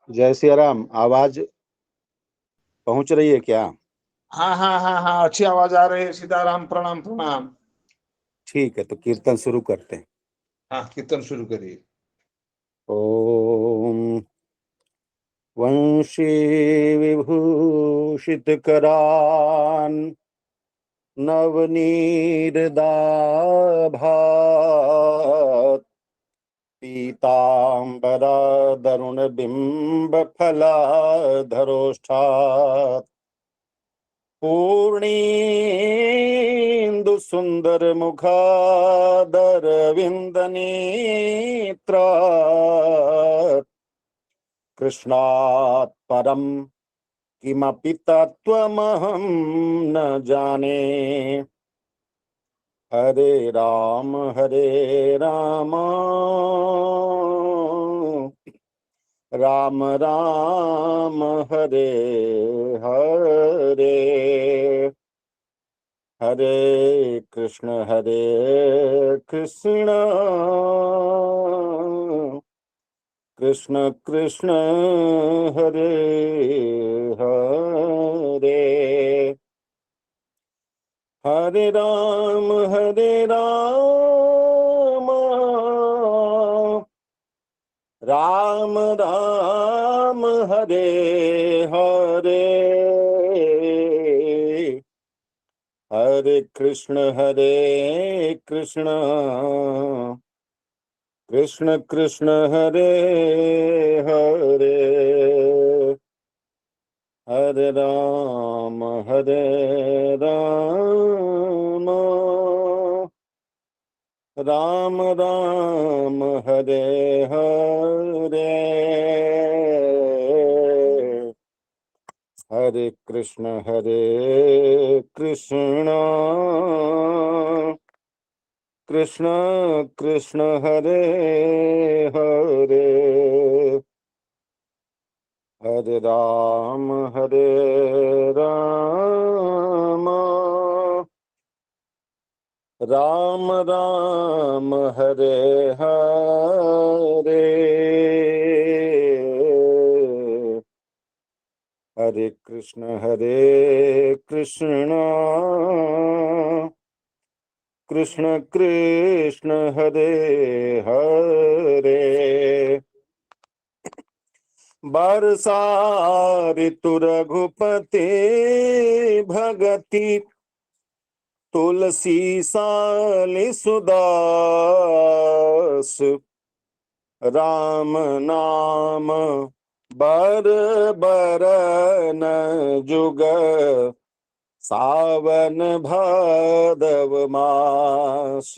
जय सिया राम। आवाज पहुंच रही है क्या? हाँ हाँ हाँ हाँ, अच्छी आवाज आ रही है। सीताराम, प्रणाम प्रणाम। ठीक है, तो कीर्तन शुरू करते हैं। हाँ, कीर्तन शुरू करिए। ओम वंशी विभूषित करान नवनीरदाभात पीतांबरा बिंब फलाधरोष्ठात् पूर्णेन्दु सुंदर मुखादर विंद नेत्र कृष्णात् परम किमपि तत्त्वमहं न जाने। हरे राम राम राम हरे हरे, हरे कृष्ण कृष्ण कृष्ण हरे हरे, हरे राम राम राम हरे हरे, हरे कृष्ण कृष्ण कृष्ण हरे हरे, हरे राम राम राम हरे हरे, हरे कृष्ण कृष्ण कृष्ण हरे हरे, हरे राम राम राम हरे हरे, हरे कृष्ण कृष्ण कृष्ण हरे हरे, बरसा ऋतु रघुपति भगति तुलसी साली सुदास, राम नाम बर बरन जुग सावन भादव मास,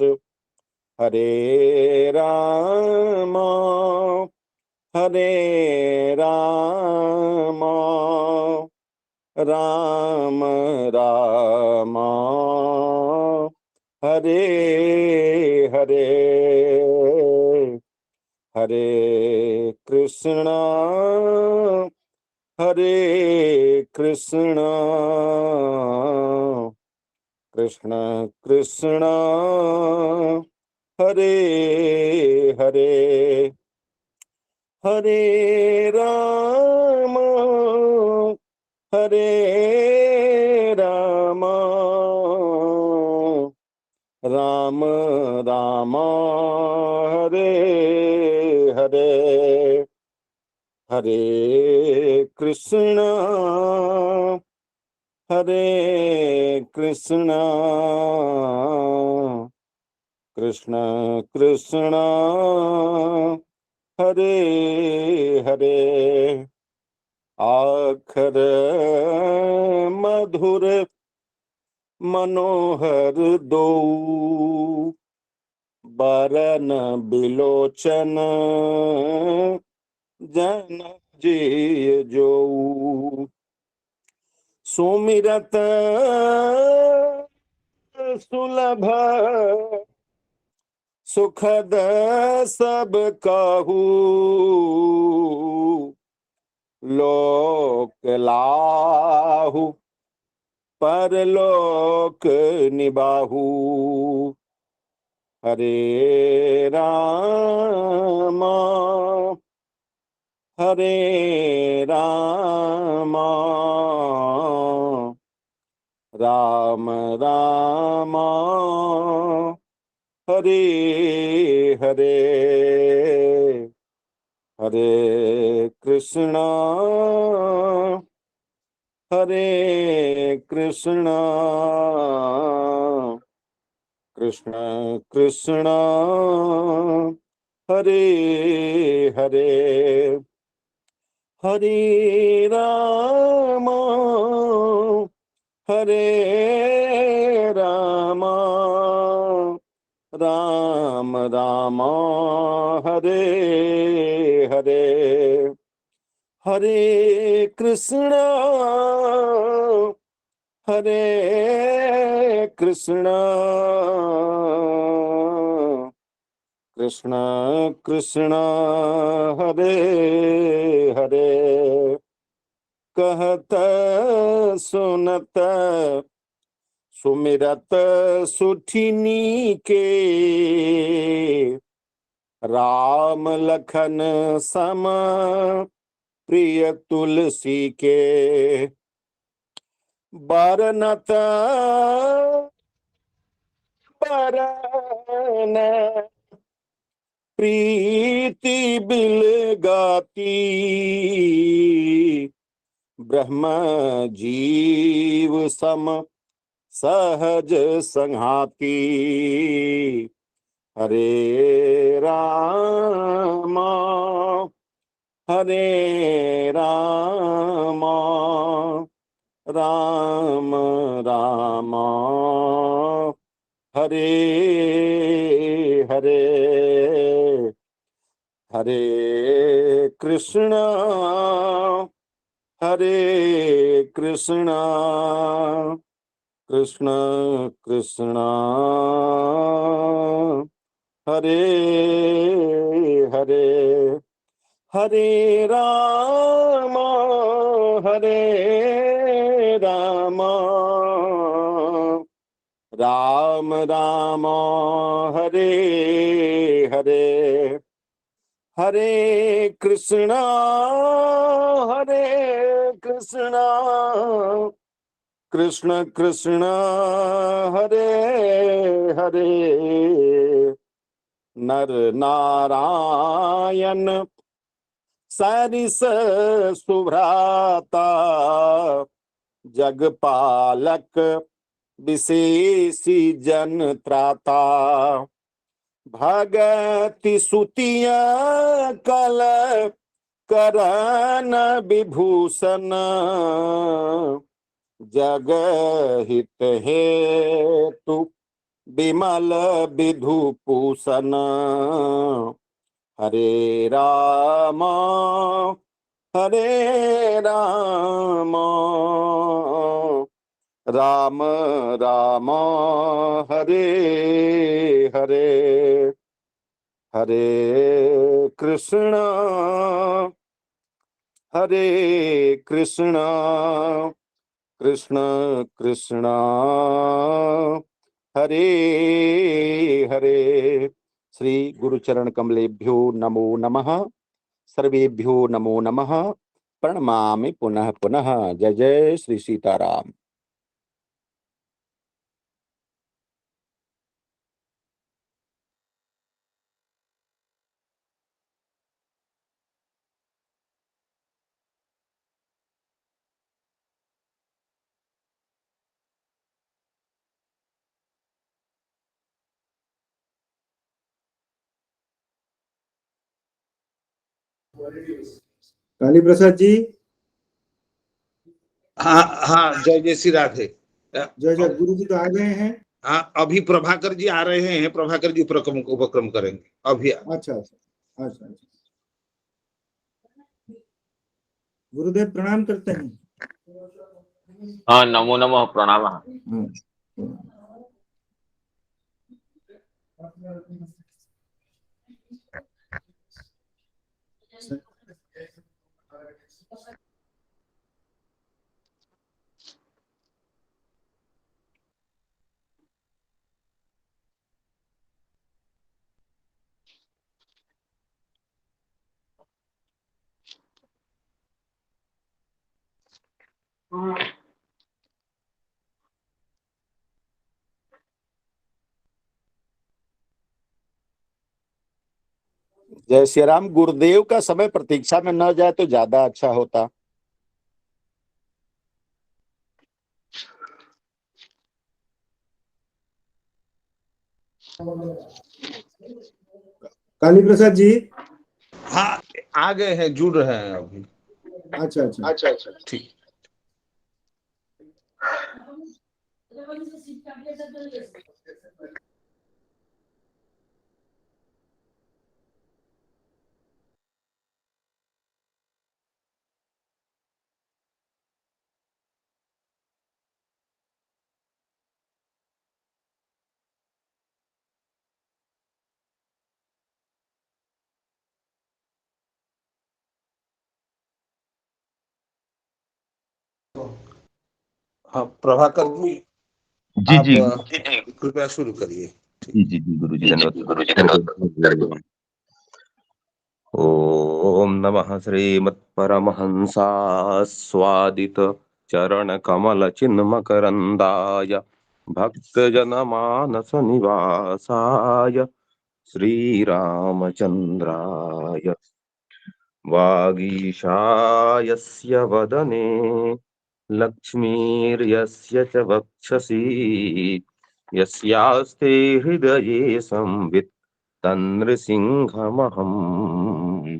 हरे राम राम राम राम हरे हरे, हरे कृष्ण कृष्ण कृष्ण हरे हरे, हरे राम राम राम हरे हरे, हरे कृष्ण कृष्ण कृष्ण कृष्ण हरे हरे, आखर मधुर मनोहर दो बरन बिलोचन जन जी जो, सुमिरत सुलभ सुखद सब कहू, लोक लाहु परलोक निबाहु, हरे राम हरे राम राम राम हरे हरे हरे कृष्णा हरे कृष्णा कृष्ण कृष्ण हरे हरे हरे राम हरे राम राम राम हरे हरे हरे कृष्ण हरे कृष्ण कृष्ण कृष्ण हरे हरे कहत सुनत सुमिरत सुठिनी के राम लखन सम प्रिय तुलसी के बरनत बरन प्रीति बिल गाती ब्रह्म जीव सम सहज संघाती हरे राम हरे राम राम राम हरे हरे हरे कृष्ण हरे कृष्ण कृष्ण कृष्ण हरे हरे हरे राम हरे राम राम राम हरे हरे हरे कृष्णा हरे कृष्णा कृष्ण कृष्ण हरे हरे नर नारायण सरिस सुभ्राता जगपालक विशेषी जन त्राता भगति सुतिया कल करन विभूषण जग हित हेतु विमल विधुभूषण हरे राम हरे राम राम राम हरे हरे हरे कृष्ण हरे कृष्ण कृष्ण कृष्ण हरे हरे श्री गुरुचरण कमलेभ्यो नमो नमः सर्वेभ्यो नमो नमः प्रणमामि पुनः पुनः जय जय श्री सीताराम। काली प्रसाद जी। हाँ हाँ, जय जय श्री राधे। जय जय। गुरु जी तो आ गए हैं। हाँ, अभी प्रभाकर जी आ रहे हैं, प्रभाकर जी उपक्रम करेंगे अभी। अच्छा अच्छा अच्छा। गुरुदेव प्रणाम करते हैं। हाँ, नमो नमः, प्रणाम। जय श्री राम। गुरुदेव का समय प्रतीक्षा में न जाए तो ज्यादा अच्छा होता। काली प्रसाद जी। हाँ, आ गए हैं, जुड़ रहे हैं अभी। अच्छा अच्छा अच्छा अच्छा, ठीक। हाँ प्रभाकर जी, जी आप जी कृपया शुरू करिए। जी जी जी गुरु जी धन्यवाद। ओम नमः श्रीमत्परमहंसास्वादित चरण कमल चिन्मकरंदाय भक्तजनमानस निवासाय श्रीरामचंद्राय वागीशायस्य वदने लक्ष्मीर्यस्य च वक्षसि यस्यास्ते हृदये संवित् तन्नृसिंहमहं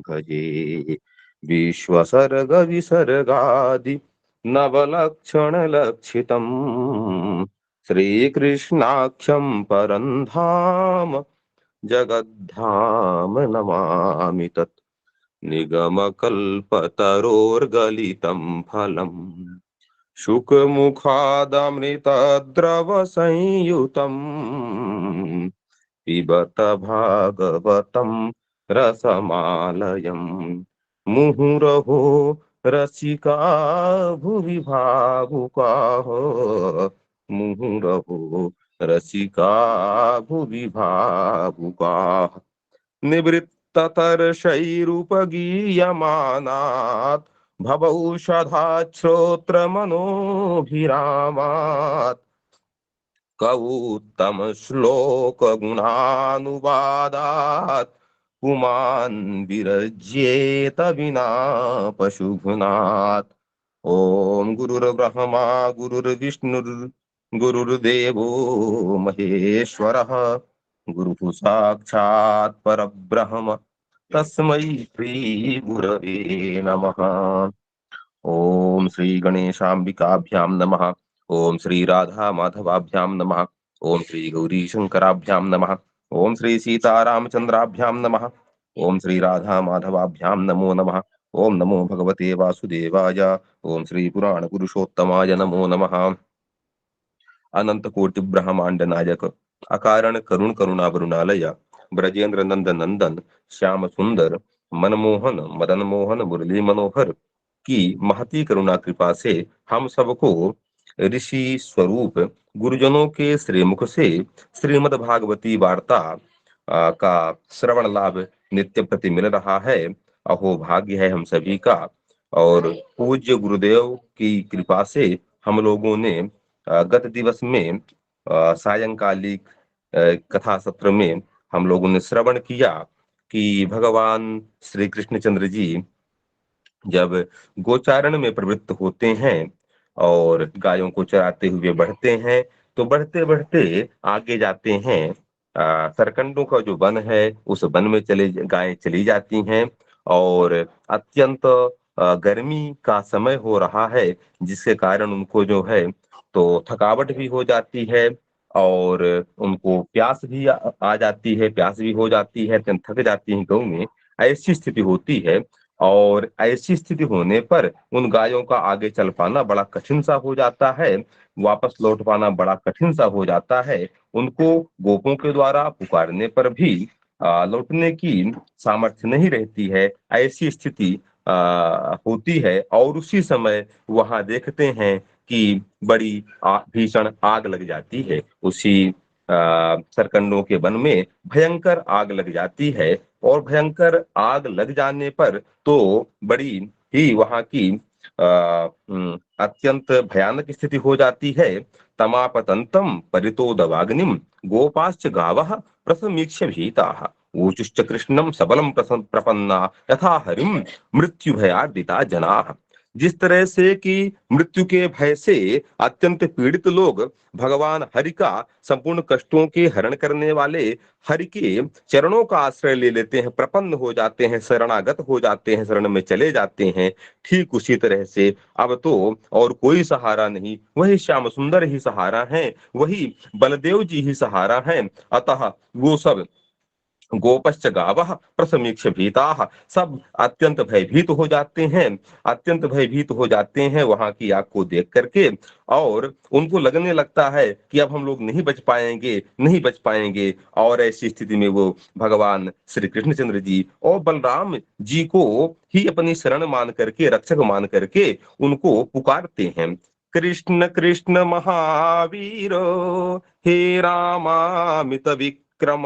भजे। विश्वसर्ग विसर्गादि नवलक्षणलक्षितम् श्रीकृष्णाख्यं परं धाम जगद्धाम नमामि तत्। निगमकल्पतरोर्गलितं फलम् शुकमुखादमृतद्रवसंयुतम् पिबत भागवतं रसमालयम् मुहुरहो रसिका भुवि भावुकाः मुहुरहो रसिका भुवि भावुकाः निवृत्ततर्षैरुपगीयमानात् भवौषधात् श्रोत्रमनोभिरामात् कवूत्तम श्लोक गुणानुवादात् पुमान् विरज्येत विना पशुघ्नात्। ओम गुरुर्ब्रह्मा गुरुर्विष्णुर् गुरुर्देवो महेश्वरः गुरुः साक्षात् परब्रह्म तस्मै श्री गुरवे नमः। ओम श्री गणेशाम्बिकाभ्यां नमः। ओम श्री राधा माधवाभ्यां नमः। ओम श्री गौरी शंकराभ्यां नमः। ओम श्री सीतारामचंद्राभ्यां नमः। ओम श्री राधा माधवाभ्यां नमो नमः। ओम नमो भगवते वासुदेवाय। ओम श्री पुराण पुरुषोत्तमाय नमो नमः। अनंत कोटि ब्रह्मांड नायक अकारण करुण करुणावरुणालय ब्रजेंद्र नंद नंदन श्याम सुंदर मनमोहन मदन मोहन मुरली मनोहर की महती करुणा कृपा से हम सबको ऋषि स्वरूप गुरुजनों के श्रीमुख से श्रीमद् भागवती वार्ता का श्रवण लाभ नित्य प्रति मिल रहा है। अहो भाग्य है हम सभी का। और पूज्य गुरुदेव की कृपा से हम लोगों ने गत दिवस में सायंकालिक कथा सत्र में हम लोगों ने श्रवण किया कि भगवान श्री कृष्णचंद्र जी जब गोचारण में प्रवृत्त होते हैं और गायों को चराते हुए बढ़ते हैं तो बढ़ते बढ़ते आगे जाते हैं। सरकंडों का जो वन है उस वन में गायें चली जाती हैं और अत्यंत गर्मी का समय हो रहा है जिसके कारण उनको जो है तो थकावट भी हो जाती है और उनको प्यास भी आ जाती है, प्यास भी हो जाती है, अत्यंत थक जाती हैं गौ में। ऐसी स्थिति होती है और ऐसी स्थिति होने पर उन गायों का आगे चल पाना बड़ा कठिन सा हो जाता है, वापस लौट पाना बड़ा कठिन सा हो जाता है। उनको गोपों के द्वारा पुकारने पर भी लौटने की सामर्थ्य नहीं रहती है। ऐसी स्थिति होती है और उसी समय वहां देखते हैं कि बड़ी भीषण आग लग जाती है। उसी सरकंडों के वन में भयंकर आग लग जाती है और भयंकर आग लग जाने पर तो बड़ी ही वहां की अत्यंत भयानक स्थिति हो जाती है। तमापतंतम परितोदवाग्निम गोपाश्च गावः प्रसमीक्ष्य भीताः ऊचुश्च कृष्णम सबलम प्रपन्ना यथा हरिम मृत्यु भयार्दिता जनाः। जिस तरह से कि मृत्यु के भय से अत्यंत पीड़ित लोग भगवान हरि का संपूर्ण कष्टों के हरण करने वाले हरि के चरणों का आश्रय ले लेते हैं, प्रपन्न हो जाते हैं, शरणागत हो जाते हैं, शरण में चले जाते हैं, ठीक उसी तरह से अब तो और कोई सहारा नहीं, वही श्याम सुंदर ही सहारा है, वही बलदेव जी ही सहारा है। अतः वो सब गोपश्च गावः प्रसमीक्ष्य भीताः, सब अत्यंत भयभीत हो जाते हैं, अत्यंत भयभीत हो जाते हैं वहां की आग को देख करके, और उनको लगने लगता है कि अब हम लोग नहीं बच पाएंगे, नहीं बच पाएंगे। और ऐसी स्थिति में वो भगवान श्री कृष्णचंद्र जी और बलराम जी को ही अपनी शरण मान करके, रक्षक मान करके उनको पुकारते हैं। कृष्ण कृष्ण महावीर हे रामामित विक्रम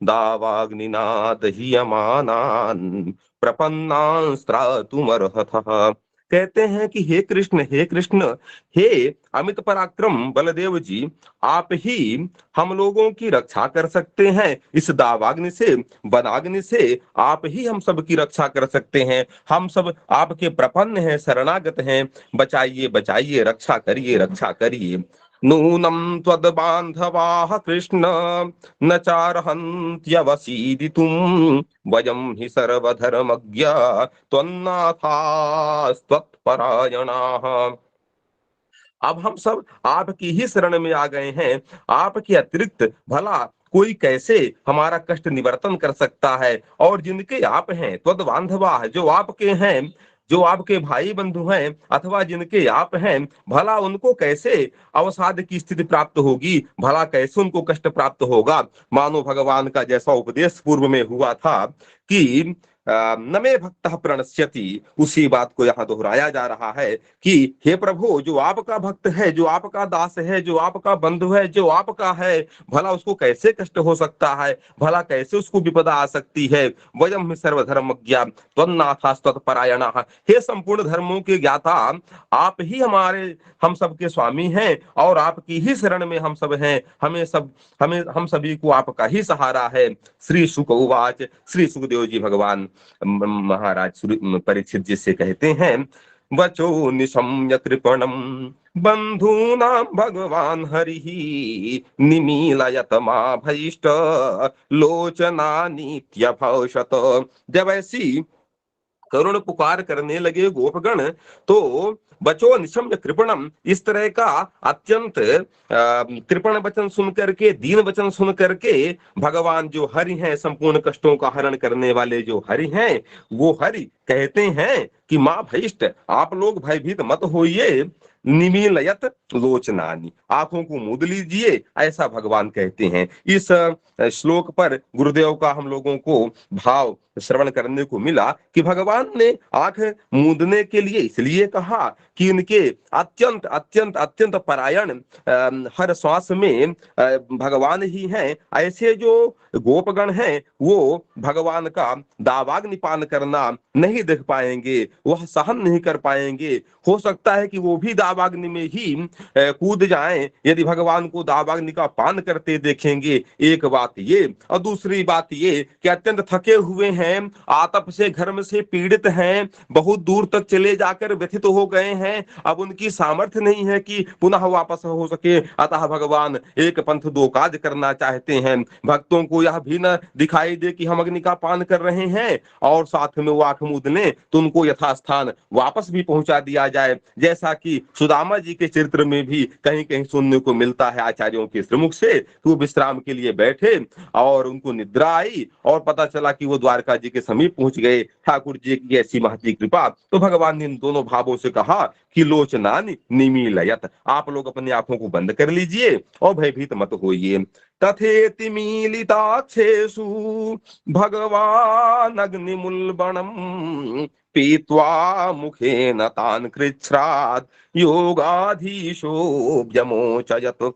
दावाग्निना दह्यमानान् प्रपन्नांस्त्रातुमर्हतः। कहते हैं कि हे कृष्ण, हे कृष्ण, हे अमित पराक्रम बलदेव जी, आप ही हम लोगों की रक्षा कर सकते हैं। इस दावाग्नि से, वनाग्नि से आप ही हम सब की रक्षा कर सकते हैं। हम सब आपके प्रपन्न हैं, शरणागत हैं। बचाइए, बचाइए, रक्षा करिए, रक्षा करिए। नूनम त्वद्बान्धवाः कृष्ण न चार्हन्त्यवसीदितुम् वयं हि सर्वधर्मज्ञा त्वन्नाथास्त्वत्परायणाः। अब हम सब आपकी ही शरण में आ गए हैं। आपके अतिरिक्त भला कोई कैसे हमारा कष्ट निवर्तन कर सकता है। और जिनके आप हैं, त्वद बांधवा, जो आपके हैं, जो आपके भाई बंधु हैं, अथवा जिनके आप हैं, भला उनको कैसे अवसाद की स्थिति प्राप्त होगी, भला कैसे उनको कष्ट प्राप्त होगा। मानो भगवान का जैसा उपदेश पूर्व में हुआ था कि न मे भक्तः प्रणश्यति, उसी बात को यहाँ दोहराया जा रहा है कि हे प्रभु, जो आपका भक्त है, जो आपका दास है, जो आपका बंधु है, जो आपका है, भला उसको कैसे कष्ट हो सकता है, भला कैसे उसको विपदा आ सकती है। वयम सर्वधर्मज्ञा त्वन्नाथास्त्वत्परायणाः, हे संपूर्ण धर्मों के ज्ञाता, आप ही हमारे, हम सबके स्वामी हैं और आपकी ही शरण में हम सब हैं। हमें हम सभी को आपका ही सहारा है। श्री शुक उवाच, श्री सुखदेव जी भगवान महाराज परीक्षित जी से कहते हैं, वचो निशम्य कृपणम बंधूनां भगवान हरिः निमीलयत माभीष्ट लोचनानीत्यभौषत। जब ऐसी करुण पुकार करने लगे गोपगण, तो बचो निशम्य कृपणम, इस तरह का अत्यंत कृपण वचन सुन करके, दीन वचन सुन करके भगवान जो हरि हैं, संपूर्ण कष्टों का हरण करने वाले जो हरि हैं, वो हरि कहते हैं कि माँ भयिष्ठ, आप लोग भयभीत मत होइए। निमीलयत लोचनानी, आंखों को मूंद लीजिए, ऐसा भगवान कहते हैं। इस श्लोक पर गुरुदेव का हम लोगों को भाव श्रवण करने को मिला कि भगवान ने आंख मूंदने के लिए इसलिए कहा कि इनके अत्यंत अत्यंत अत्यंत परायण हर श्वास में भगवान ही हैं। ऐसे जो गोपगण हैं वो भगवान का दावाग्नि पान करना नहीं देख पाएंगे, वह सहन नहीं कर पाएंगे। हो सकता है कि वो भी दावाग्नि में ही कूद जाएं यदि भगवान को दावाग्नि का पान करते देखेंगे। एक बात ये, और दूसरी बात ये कि अत्यंत थके हुए हैं, आतप से, घर्म से पीड़ित हैं, बहुत दूर तक चले जाकर व्यथित हो गए हैं, अब उनकी सामर्थ्य नहीं है कि पुनः वापस हो सके। अतः भगवान एक पंथ दो काज करना चाहते हैं। भक्तों को यह भी न दिखाई दे कि हम अग्नि का पान कर रहे हैं और साथ में वो आंख मूंद लें तो उनको यथास्थान वापस भी पहुंचा दिया जाए, जैसा कि सुदामा जी के चरित्र में भी कहीं कहीं सुनने को मिलता है आचार्यों के श्रीमुख से कि वो विश्राम के लिए बैठे और उनको निद्रा आई और पता चला कि वो द्वारका जी के समीप पहुंच गए। ठाकुर जी की ऐसी महती कृपा, तो भगवान ने इन दोनों भावों से कहा कि लोचनानि निमीलयत, आप लोग अपनी आंखों को बंद कर लीजिए और भयभीत मत होइए। तथेति मीलिताक्षेषु भगवान अग्निमुल्बणम् पीत्वा मुखेन तान् कृच्छ्रात् योगाधीशो व्यमोचयत्।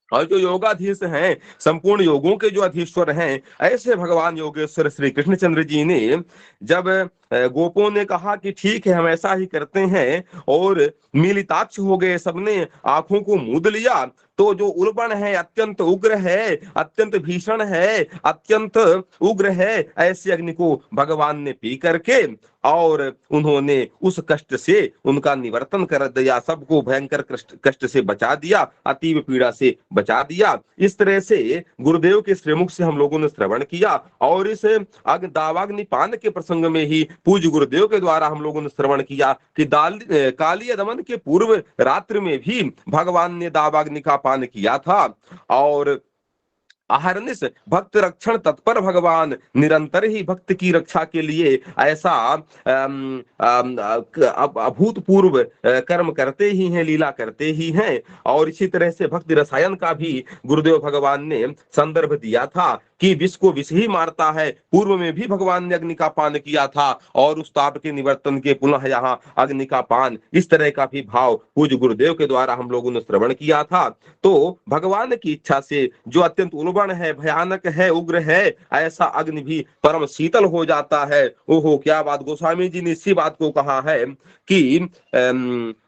और जो योगाधीश हैं, संपूर्ण योगों के जो अधीश्वर हैं, ऐसे भगवान योगेश्वर श्री कृष्णचंद्र जी ने जब गोपों ने कहा कि ठीक है, हम ऐसा ही करते हैं, और मिलिताक्ष हो गए, सबने आंखों को मूंद लिया। तो जो उल्बण है, अत्यंत उग्र है, अत्यंत भीषण है, अत्यंत उग्र है, ऐसे अग्नि को भगवान ने पी करके और उन्होंने उस कष्ट से उनका निवर्तन कर दिया, सबको भयंकर कष्ट से बचा दिया, अतीव पीड़ा से बचा दिया। इस तरह से गुरुदेव के श्रीमुख से हम लोगों ने श्रवण किया, और इस दावाग्निपान के प्रसंग में ही पूज्य गुरुदेव के द्वारा हम लोगों ने श्रवण किया कि कालीय दमन के पूर्व रात्रि में भी भगवान ने दावाग्नि का पान किया था। और अहरनिश भक्त रक्षण तत्पर भगवान, निरंतर ही भक्त की रक्षा के लिए ऐसा अभूतपूर्व कर्म करते ही हैं, लीला करते ही हैं। और इसी तरह से भक्ति रसायन का भी गुरुदेव भगवान ने संदर्भ दिया था कि विष को विष ही मारता है। पूर्व में भी भगवान ने अग्नि का पान किया था, और उस ताप के निवर्तन के पुनः यहाँ अग्नि का पान, इस तरह का भी भाव पूज्य गुरुदेव के द्वारा हम लोगों ने श्रवण किया था। तो भगवान की इच्छा से जो अत्यंत उल्बण है, भयानक है, उग्र है, ऐसा अग्नि भी परम शीतल हो जाता है। ओहो, क्या बात! गोस्वामी जी ने इसी बात को कहा है कि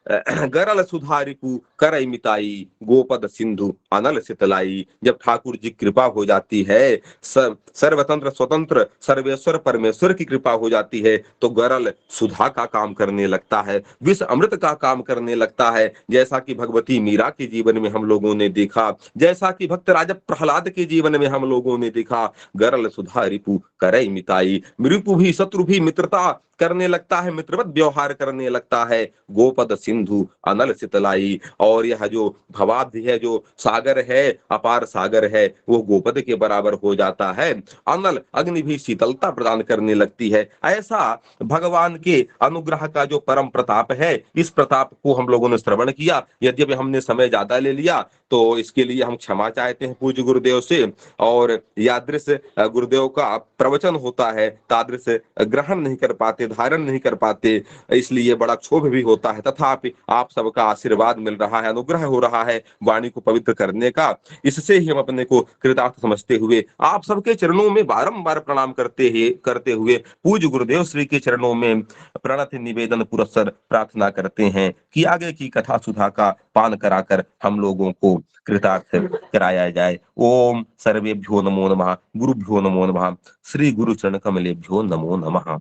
गरल सुधा रिपु करई मिताई, गोपद सिंधु अनल शीतलाई। जब ठाकुर जी कृपा हो जाती है, सर्वतंत्र स्वतंत्र सर्वेश्वर परमेश्वर की कृपा हो जाती है, तो गरल सुधा का काम करने लगता है, विष अमृत का काम करने लगता है। जैसा कि भगवती मीरा के जीवन में हम लोगों ने देखा, जैसा कि भक्त राजा प्रहलाद के जीवन में हम लोगों ने देखा, गरल सुधा रिपु करई मिताई। रिपु भी, शत्रु भी मित्रता करने लगता है, मित्रवत व्यवहार करने लगता है। गोपद सिंधु अनल शीतलाई, और यह जो भवाब्धि है, जो सागर है, अपार सागर है, वो गोपद के बराबर हो जाता है। अनल अग्नि भी शीतलता प्रदान करने लगती है। ऐसा भगवान के अनुग्रह का जो परम प्रताप है, इस प्रताप को हम लोगों ने श्रवण किया। यद्यपि हमने समय ज्यादा ले लिया, तो इसके लिए हम क्षमा चाहते हैं पूज्य गुरुदेव से। और यादृश गुरुदेव का प्रवचन होता है, तादृश ग्रहण नहीं कर पाते, धारण नहीं कर पाते, इसलिए बड़ा क्षोभ भी होता है। तथापि आप सबका आशीर्वाद मिल रहा है, अनुग्रह हो रहा है वाणी को पवित्र करने का। इससे ही हम अपने को कृतार्थ समझते हुए आप सबके चरणों में बारंबार प्रणाम करते हुए पूज्य गुरुदेव श्री के चरणों में प्रणति निवेदन पुरस्सर प्रार्थना करते हैं कि आगे की कथा सुधा का पान कराकर हम लोगों को कृतार्थ कराया जाए। ओम सर्वेभ्यो नमो नमः, गुरुभ्यो नमो नमः, श्री गुरु चरण कमलेभ्यो नमो नमः।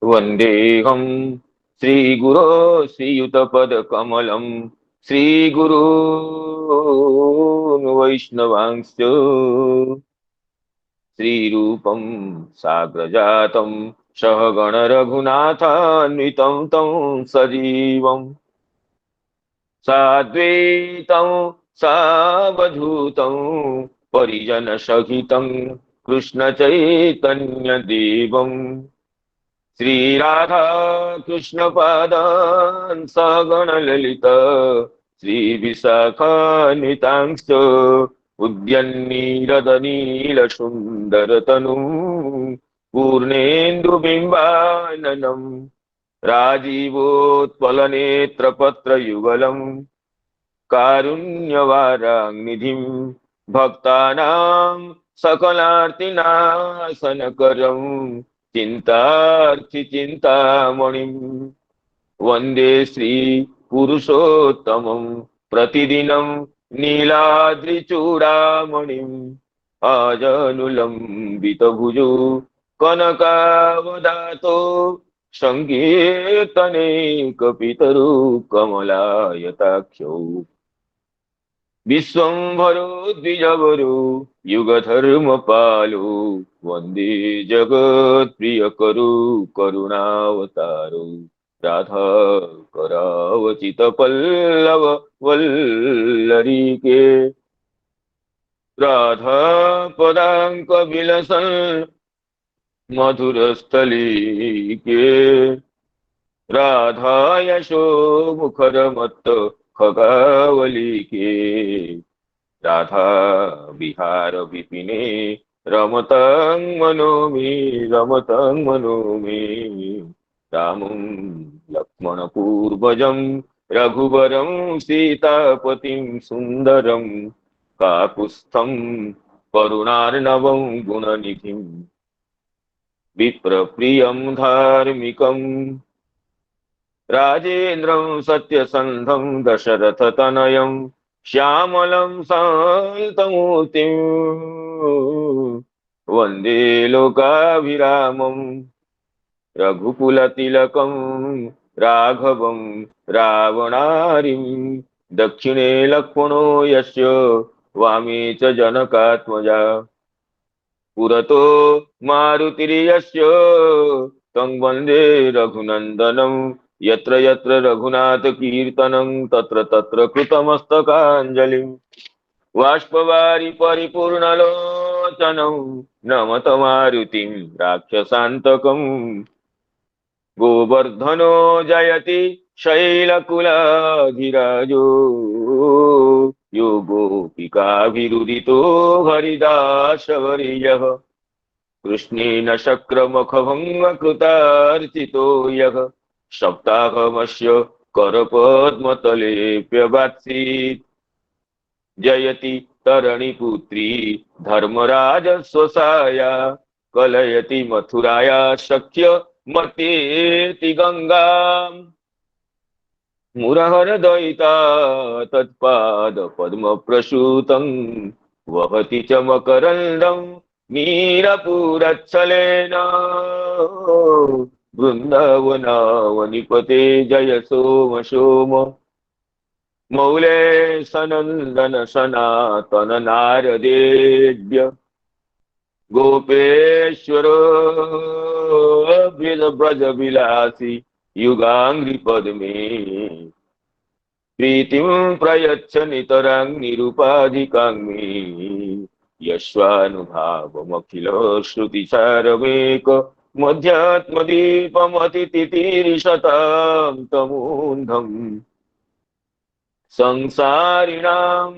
वन्देऽहं श्रीगुरो श्रीयुतपदकमलं, श्रीगुरून् वैष्णवांश्च, श्रीरूपं साग्रजातं सहगण रघुनाथान्वितं तं सजीवं, साद्वैतं सावधूतं परिजनसहितं कृष्णचैतन्यदेवं, श्रीराधा कृष्ण पादान् सगण ललित श्रीविशाखान्वितांश्च, उद्यन्नीरदनील सुन्दर तनु पूर्णेन्दुबिम्बाननं, राजीवोत्पलनेत्रपत्रयुगलं कारुण्यवाराङ्निधिं, भक्तानां सकलार्तिनाशनकरं चिन्तार्थि चिन्तामणिं, वन्दे श्री पुरुषोत्तमं प्रतिदिनं नीलाद्रिचूडामणिं, आजानुलम्बितभुजो कनकावदातो संकीर्तने कपितरो कमलायताख्यौ, विश्वंभरो द्विजवरो युगधर्मपालो, वन्दे जगत्प्रियकरो करुणावतारो, राधा करावचितपल्लव वल्लरीके, राधा पदाङ्कविलसन् मधुरस्थलीके, राधा यशोमुखरमत्त खगावलीके, राधा विहार विपिने रमतं मनोमि, रमतं मनोमि, रामं लक्ष्मणपूर्वजं रघुवरं सीतापतिं सुन्दरं, काकुत्स्थं करुणार्णवं गुणनिधिं विप्रप्रियं धार्मिकम् राजेन्द्रं सत्यसन्धं दशरथतनयं श्यामलं शान्तमूर्तिं वन्दे लोकाभिरामम् रघुकुलतिलकं राघवं रावणारिं दक्षिणे लक्ष्मणो यस्य वामे च जनकात्मजा पुरतो मारुतिर्यस्य तं वन्दे रघुनन्दनं यत्र यत्र रघुनाथकीर्तनं तत्र तत्र कृतमस्तकाञ्जलिं बाष्पवारि परिपूर्णलोचनं नमत मारुतिं राक्षसान्तकम् गोवर्धनो जयति शैलकुलाधिराजो यो गोपिकाभिरुदितो हरिदासवर्यः कृष्णेन शक्रमखभङ्गकृतार्चितो यः सप्ताहमस्य करपद्मतलेऽप्यवात्सीत् जयति तरणिपुत्री धर्मराजस्वसाया कलयति मथुराया सख्य मतेति गंगाम् मुरहरदयिता तत्पादपद्मप्रसूतं वहति च मकरन्दं मीरपुरच्छलेन वृन्दावनावनिपते जय सोम सोम मौले सनन्दन सनातन नारदेभ्य गोपेश्वरो ब्रज विलासी युगांग्रिपद्मे प्रीतिं प्रयच्छ नितरां निरुपाधिकाङ्मे यस्वानुभावमखिल श्रुतिसारमेक मध्यात्मदीपमतितितीर्षतां तमून्धम् संसारिणां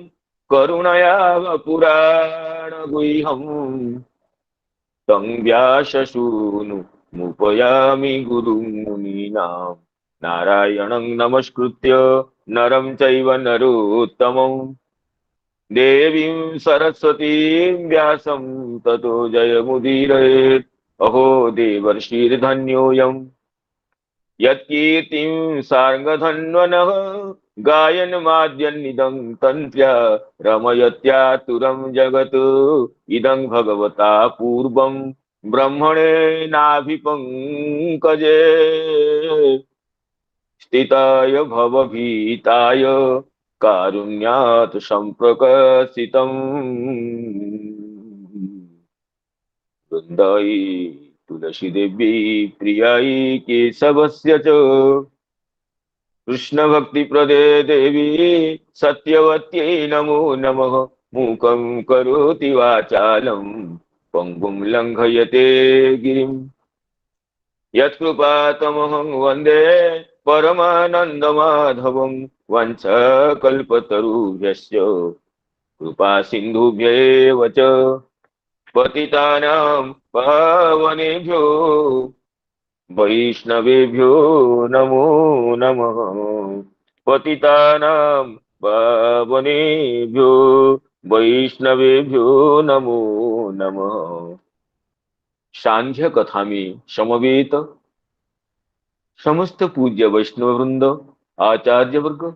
करुणयाव पुराणगुह्यम् तं व्याससूनुमुपयामि गुरुं मुनीनां नारायणं नमस्कृत्य नरं चैव नरोत्तमं देवीं सरस्वतीं व्यासं ततो जयमुदीरयेत् अहो देवर्षिर्धन्योऽयं यत्कीर्तिं सार्गधन्वनः गायन्माद्यन्निदं तन्त्र्या रमयत्यातुरं जगत् इदं भगवता पूर्वं ब्रह्मणेनाभिपङ्कजे स्थिताय भवभीताय कारुण्यात् सम्प्रकाशितम् वृन्दायै तुलसीदेवी प्रियायै केशवस्य च कृष्णभक्तिप्रदे देवी सत्यवत्यै नमो नमः मूकं करोति वाचालं पङ्गुं लङ्घयते गिरिं यत्कृपातमहं वन्दे परमानन्दमाधवं वंशकल्पतरुभ्यश्च कृपासिन्धुभ्यैव च पतितानां पावनेभ्यो वैष्णवेभ्यो नमो नमः पतितानां पावनेभ्यो वैष्णवेभ्यो नमो नमः। सांख्य कथा में समवेत समस्त पूज्य वैष्णव वृंद, आचार्य वर्ग,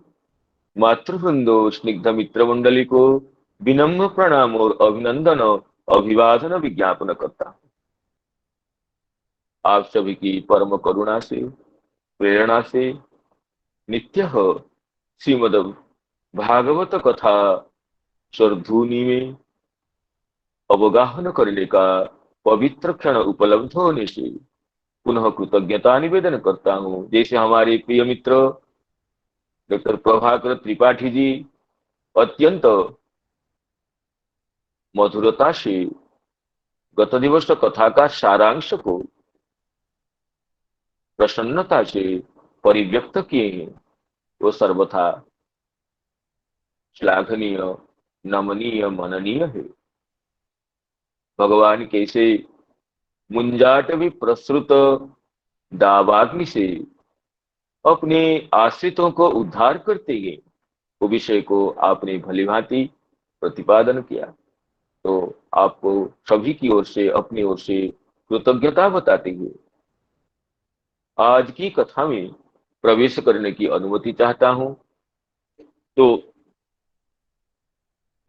मातृवृंद, स्निग्ध मित्र मंडली को विनम्र प्रणाम और अभिनंदन अभिवादन विज्ञापन करता हूं। आप सभी की परम करुणा से प्रेरणा से नित्य श्रीमद् भागवत कथा स्वरधूनि में अवगाहन करने का पवित्र क्षण उपलब्ध होने से पुनः कृतज्ञता निवेदन करता हूं। जैसे हमारे प्रिय मित्र डॉक्टर प्रभाकर त्रिपाठी जी अत्यंत मधुरता से गत दिवस कथा का सारांश को प्रसन्नता से परिव्यक्त किए हैं, वो सर्वथा श्लाघनीय, नमनीय, मननीय है। भगवान कैसे मुंजाट भी प्रसृत दावाग्नि से अपने आश्रितों को उद्धार करते गए, वो विषय को आपने भलीभांति प्रतिपादन किया। तो आपको सभी की ओर से, अपनी ओर से कृतज्ञता बताते हुए आज की कथा में प्रवेश करने की अनुमति चाहता हूं। तो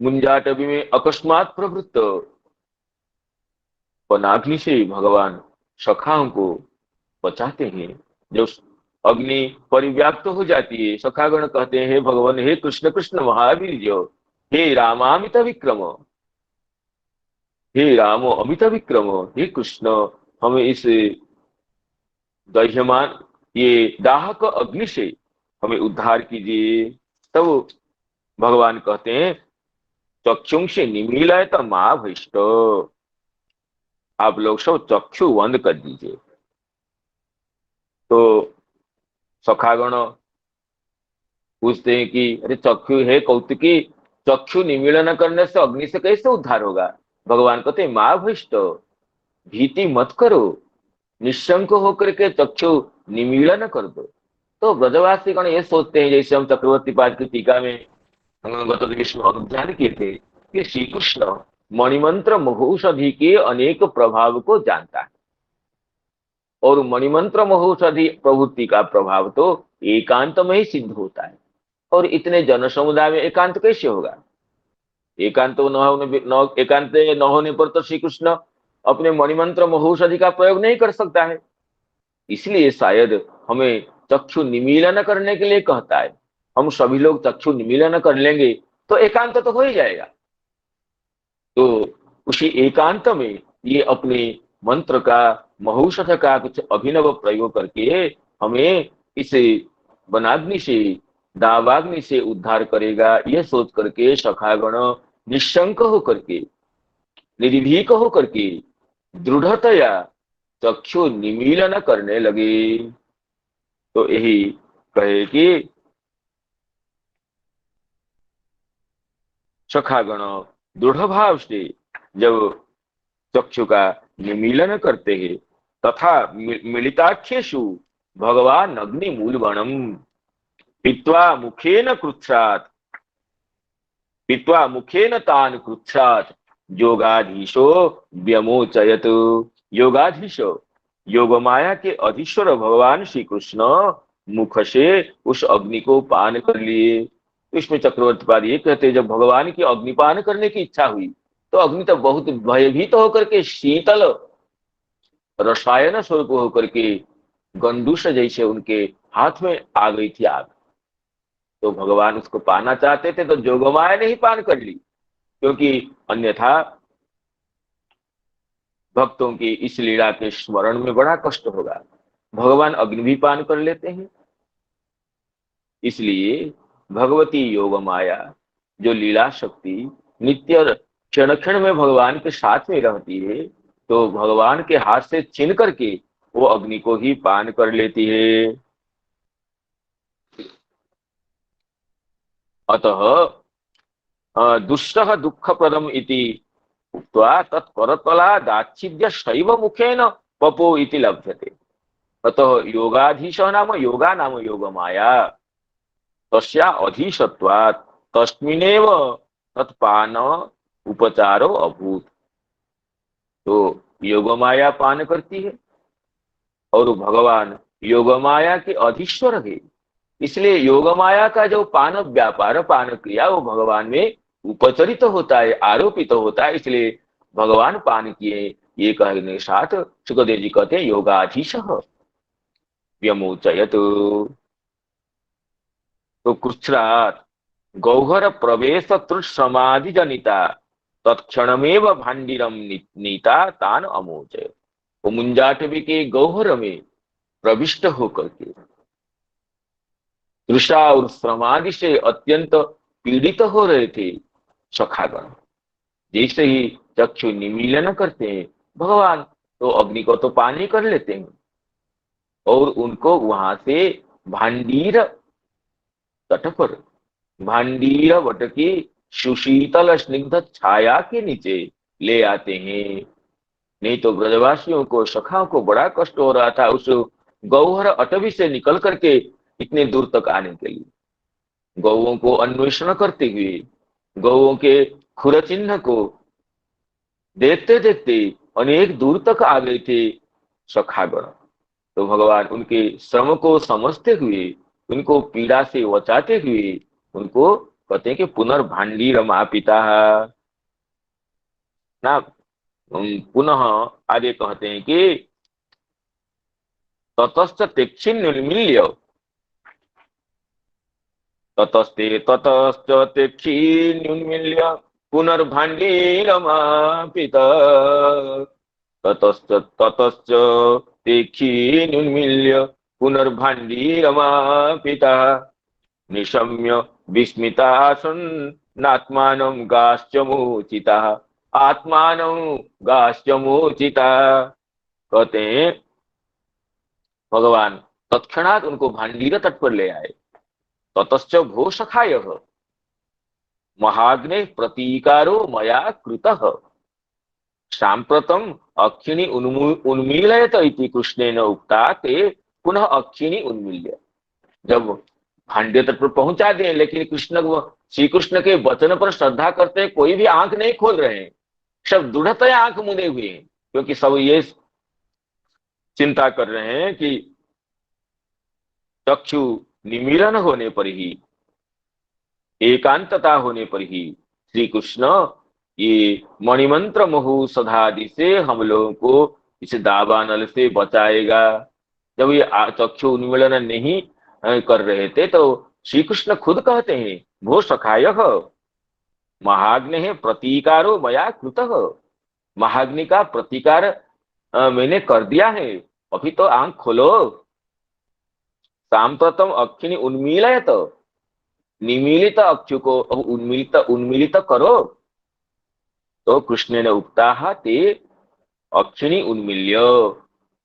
मुंजाटवी में अकस्मात प्रवृत्त वनाग्नि से भगवान सखाओं को बचाते हैं। जब अग्नि परिव्याप्त हो जाती है, सखागण कहते हैं, हे भगवान, हे कृष्ण कृष्ण महावीर, हे रामामित विक्रम, हे राम अमित विक्रम, हे कृष्ण, हमें इस दह्यमान, ये दाहक अग्नि से हमें उद्धार कीजिए। तब भगवान कहते हैं, चक्षुं से निमीलित मां भ्रष्ट, आप लोग सब चक्षु बंद कर दीजिए। तो सखागण पूछते हैं कि अरे चक्षु है कौतुकी, चक्षु निमीलन करने से अग्नि से कैसे उद्धार होगा? भगवान कहते हैं, मां भ्रष्ट, भीति मत करो, निशंक होकर के चक्षु निमीलन कर दो। तो ब्रजवासी गण ये सोचते हैं, जैसे हम चक्रवर्ती पाद की टीका में गत विश्व अनुध्यान किए थे, कि श्री कृष्ण मणिमंत्र महौषधि के अनेक प्रभाव को जानता है, और मणिमंत्र महौषधि प्रवृत्ति का प्रभाव तो एकांत में ही सिद्ध होता है। और इतने जन समुदाय में एकांत कैसे होगा? एकांत न होने पर तो श्री कृष्ण अपने मणिमंत्र महौषधि का प्रयोग नहीं कर सकता है। इसलिए शायद हमें चक्षु निमीलन करने के लिए कहता है। हम सभी लोग चक्षु निमीलन कर लेंगे तो एकांत तो हो ही जाएगा। तो उसी एकांत में ये अपने मंत्र का, महौषध का कुछ अभिनव प्रयोग करके हमें इस वनाग्नि से, दावाग्नि से उद्धार करेगा, यह सोच करके सखागण निशंक होकर के, निर्भीक होकर के दृढ़तया चक्षु निमीलन करने लगे। तो यही कहे कि सखागण दृढ़ भाव से जब चक्षु का निमीलन करते हैं, तथा मिलिताख्येषु भगवान अग्नि मूलवणम पीत्वा मुखेन कृच्छ्रात्, पीत्वा मुखेन तान कृच्छ्रात् योगाधीशो व्यमोचयत। योगाधीश, योगमाया के अधीश्वर भगवान श्री कृष्ण मुख से उस अग्नि को पान कर लिए। इसमें चक्रवर्तीपाद ये कहते हैं, जब भगवान की अग्निपान करने की इच्छा हुई तो अग्नि तो बहुत भयभीत होकर के शीतल रसायन स्वरूप होकर के गंडूस जैसे उनके हाथ में आ गई थी आग। तो भगवान उसको पाना चाहते थे तो जोगमाया ने ही पान कर ली, क्योंकि अन्यथा भक्तों की इस लीला के स्मरण में बड़ा कष्ट होगा। भगवान अग्नि भी पान कर लेते हैं। इसलिए भगवती योग माया, जो लीला शक्ति नित्य क्षण क्षण में भगवान के साथ में रहती है, तो भगवान के हाथ से छीन करके वो अग्नि को ही पान कर लेती है। अतः दुष्टः दुःखप्रदम् इति उक्त्वा तत्करतला दाच्छिद्य शैव मुखेन पपो इति लभ्यते। अतः योगाधीशः नाम योगा नाम योगमाया, तस्या अधीशत्वात् तस्मिनेव तत्पान उपचारो अभूत। तो योगमाया पान करती है और भगवान योगमाया के अधीश्वर है, इसलिए योगमाया का जो पान व्यापार, पान क्रिया, वो भगवान में उपचरित होता है, आरोपित होता है। इसलिए भगवान पान किए, ये कहने के साथ सुखदेव जी कहते हैं, योगाधीशः व्यमोचयत। तो कृच्छ्रात् गौहर प्रवेश तृष समाधि जनिता तत्क्षणमेव भांडिरम नीता तान अमोचय। वो मुंजाटवी के गौहर में प्रविष्ट होकर के तृषा और समाधि से अत्यंत पीड़ित हो रहे थे सखागण। जैसे ही चक्षु निमीलन करते हैं भगवान, तो अग्नि को तो पानी कर लेते हैं और उनको वहां से भांडीर तट पर, भांडीर वट की सुशीतल स्निग्ध छाया के नीचे ले आते हैं। नहीं तो ब्रजवासियों को, सखाओं को बड़ा कष्ट हो रहा था उस गौहर अटवी से निकल करके इतने दूर तक आने के लिए। गौओं को अन्वेषण करते हुए, गौओं के खुर चिन्ह को देखते देखते अनेक दूर तक आ गए थे सखागण। तो भगवान उनके श्रम को समझते हुए, उनको पीड़ा से बचाते हुए उनको कहते हैं कि पुनर्भांडी रमा पिता ना। पुनः आगे कहते हैं कि ततश्च तेक्षिन्युन्मील्य, ततश्च तेक्षिन्युन्मील्य पुनर्भाण्डीरमापिता, ततश्च तेक्षिन्युन्मील्य पुनर्भाण्डीरमापिता, निशम्य विस्मितासन्नात्मानं गाश्चमोचिताः, आत्मानं गाश्चमोचिताः। कहते हैं भगवान तत्क्षणात उनको भांडीर तट पर ले आए। ततश्च भो सखायः महाग्ने प्रतीकारो मया कृतः सांप्रतम अक्षिणी उन्मीलयत इति कृष्णेन उक्ता ते पुनः अक्षिणी उन्मील्य। जब भांडे तट पर पहुंचा दिए, लेकिन श्री कृष्ण के वचन पर श्रद्धा करते कोई भी आंख नहीं खोल रहे हैं, सब दृढ़तया आंख मुदे हुए हैं, क्योंकि सब ये चिंता कर रहे हैं कि चक्षु निमीलन होने पर ही, एकांतता होने पर ही श्री कृष्ण ये मणिमंत्र महु सदादि से हम लोगों को इस दावानल से बचाएगा। जब ये चक्षु उन्मीलन नहीं कर रहे थे तो श्री कृष्ण खुद कहते हैं भो सखायः महाग्नि है प्रतीकारो मया कृतः, महाग्नि का प्रतिकार मैंने कर दिया है, अभी तो आंख खोलो। सांप्रतम अक्षिणी उन्मीलयत, निमीलित अक्षु को अब उन्मीलित करो। तो कृष्ण ने उक्ता ते अक्षिणी उन्मील्य,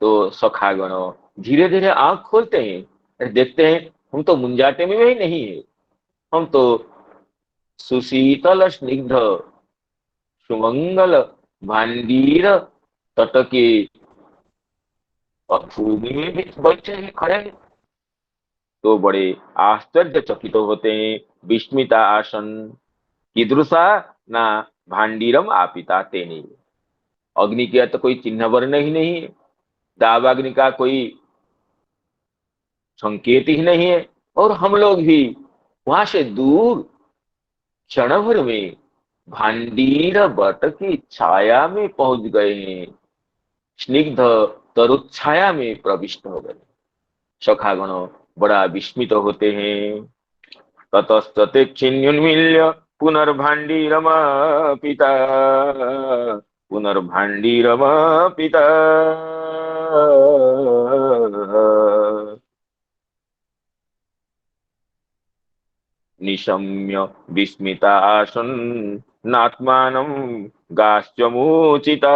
तो सखागण धीरे धीरे आंख खोलते हैं, देखते हैं हम तो मुंजाटे में ही नहीं है, हम तो सुशीतल स्निग्ध सुमंगल भांडीर तट के भूमि में भी बैठे हैं, खड़े हैं। तो बड़े आश्चर्यचकित होते हैं। विस्मिता आसन कीदृशा ना भांडीरम आपिता तेने, अग्नि का तो कोई चिन्ह वर्ण ही नहीं है, दावाग्नि का कोई संकेत ही नहीं है, और हम लोग भी वहां से दूर क्षण भर में भांडीर बट की छाया में पहुंच गए हैं, स्निग्ध तरुच्छाया में प्रविष्ट हो गए। सखागण बड़ा विस्मित होते हैं। ततस्ते क्षिण्युन्मील्य पुनर्भाण्डीरमापिता, पुनर्भाण्डीरमापिता, निशम्य विस्मितासन्नात्मानं गाश्चमूचिता,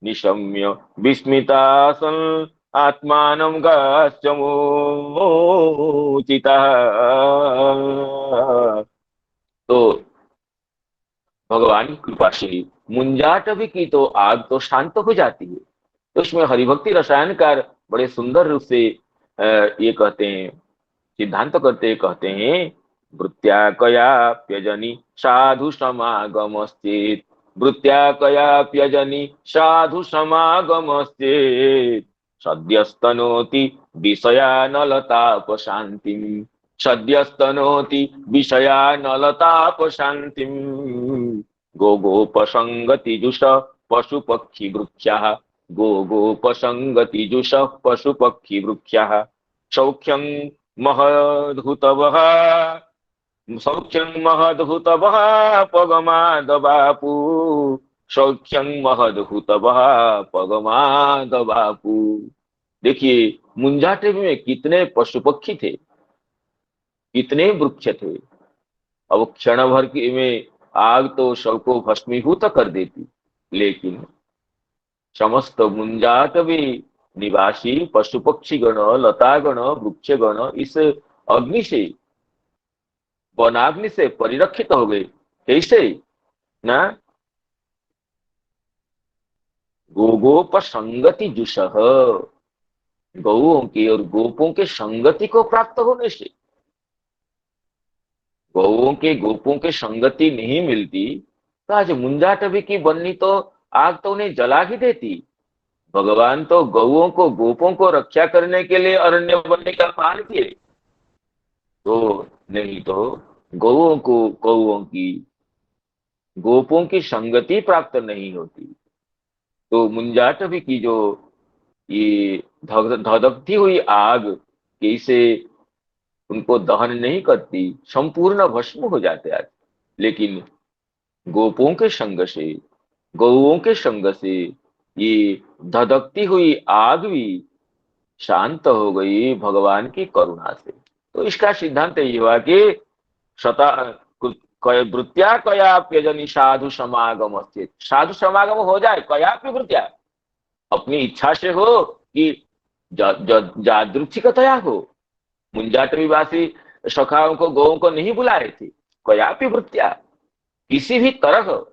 निशम्य विस्मितासन् आत्मानं गाश्चमूचिता। तो भगवान की कृपा से मुंजाटवी की तो आग तो शांत हो जाती है। तो उसमें हरिभक्ति रसायनकार बड़े सुंदर रूप से ये कहते हैं, सिद्धांत करते कहते हैं वृत्त्याकयाप्यजनि साधु समागमश्चेत्, वृत्त्याकयाप्यजनि साधु समागमश्चेत्, सद्यस्तनोति विषयानलताप शान्तिम्, सद्यस्तनोति विषयानलताप शान्तिम्, गो गोपसंगतिजुष पशु पक्षी वृक्षः, गो गोपसंगतिजुष पशु पक्षी वृक्षः, सौख्यं महद्भुतवः, सौख्यं महद्भुतवः पगमादबापु, सौख्यं महद्भुतवः पगमादबापु। देखिए मुंजाटे में कितने पशु पक्षी थे, कितने वृक्ष थे। अब क्षण भर की में आग तो सबको भस्मीभूत कर देती, लेकिन समस्त मुंजाटवी निवासी पशु पक्षी गण, लता गण, वृक्ष गण इस अग्नि से, वनाग्नि से परिरक्षित हो गए। कैसे ना, गोगोप संगति जुषः, गौओं के और गोपों के संगति को प्राप्त होने से। गौओं के गोपों के संगति नहीं मिलती तो आज मुंजाटवी की बननी तो आग तो उन्हें जला ही देती। भगवान तो गौओं को गोपों को रक्षा करने के लिए अरण्य बनने का पान किए, तो नहीं तो गौओं को गोपों की संगति प्राप्त नहीं होती। तो मुंजाटवी की जो ये धधकती हुई आग कैसे उनको दहन नहीं करती, संपूर्ण भस्म हो जाते आज। लेकिन गोपों के संग से, गौओं के संग से ये धधकती हुई आग भी शांत हो गई भगवान की करुणा से। तो इसका सिद्धांत ये हुआ कि शता वृत्त्या कयाप्यजनि साधु समागम स्थित, साधु समागम हो जाए, कयाप्य वृत्त्या, अपनी इच्छा से हो कि यादृच्छिकतया हो। मुंजाटवीवासी सखाओं को गौओं को नहीं बुलाए थे, कयापि वृत्त्या, किसी भी तरह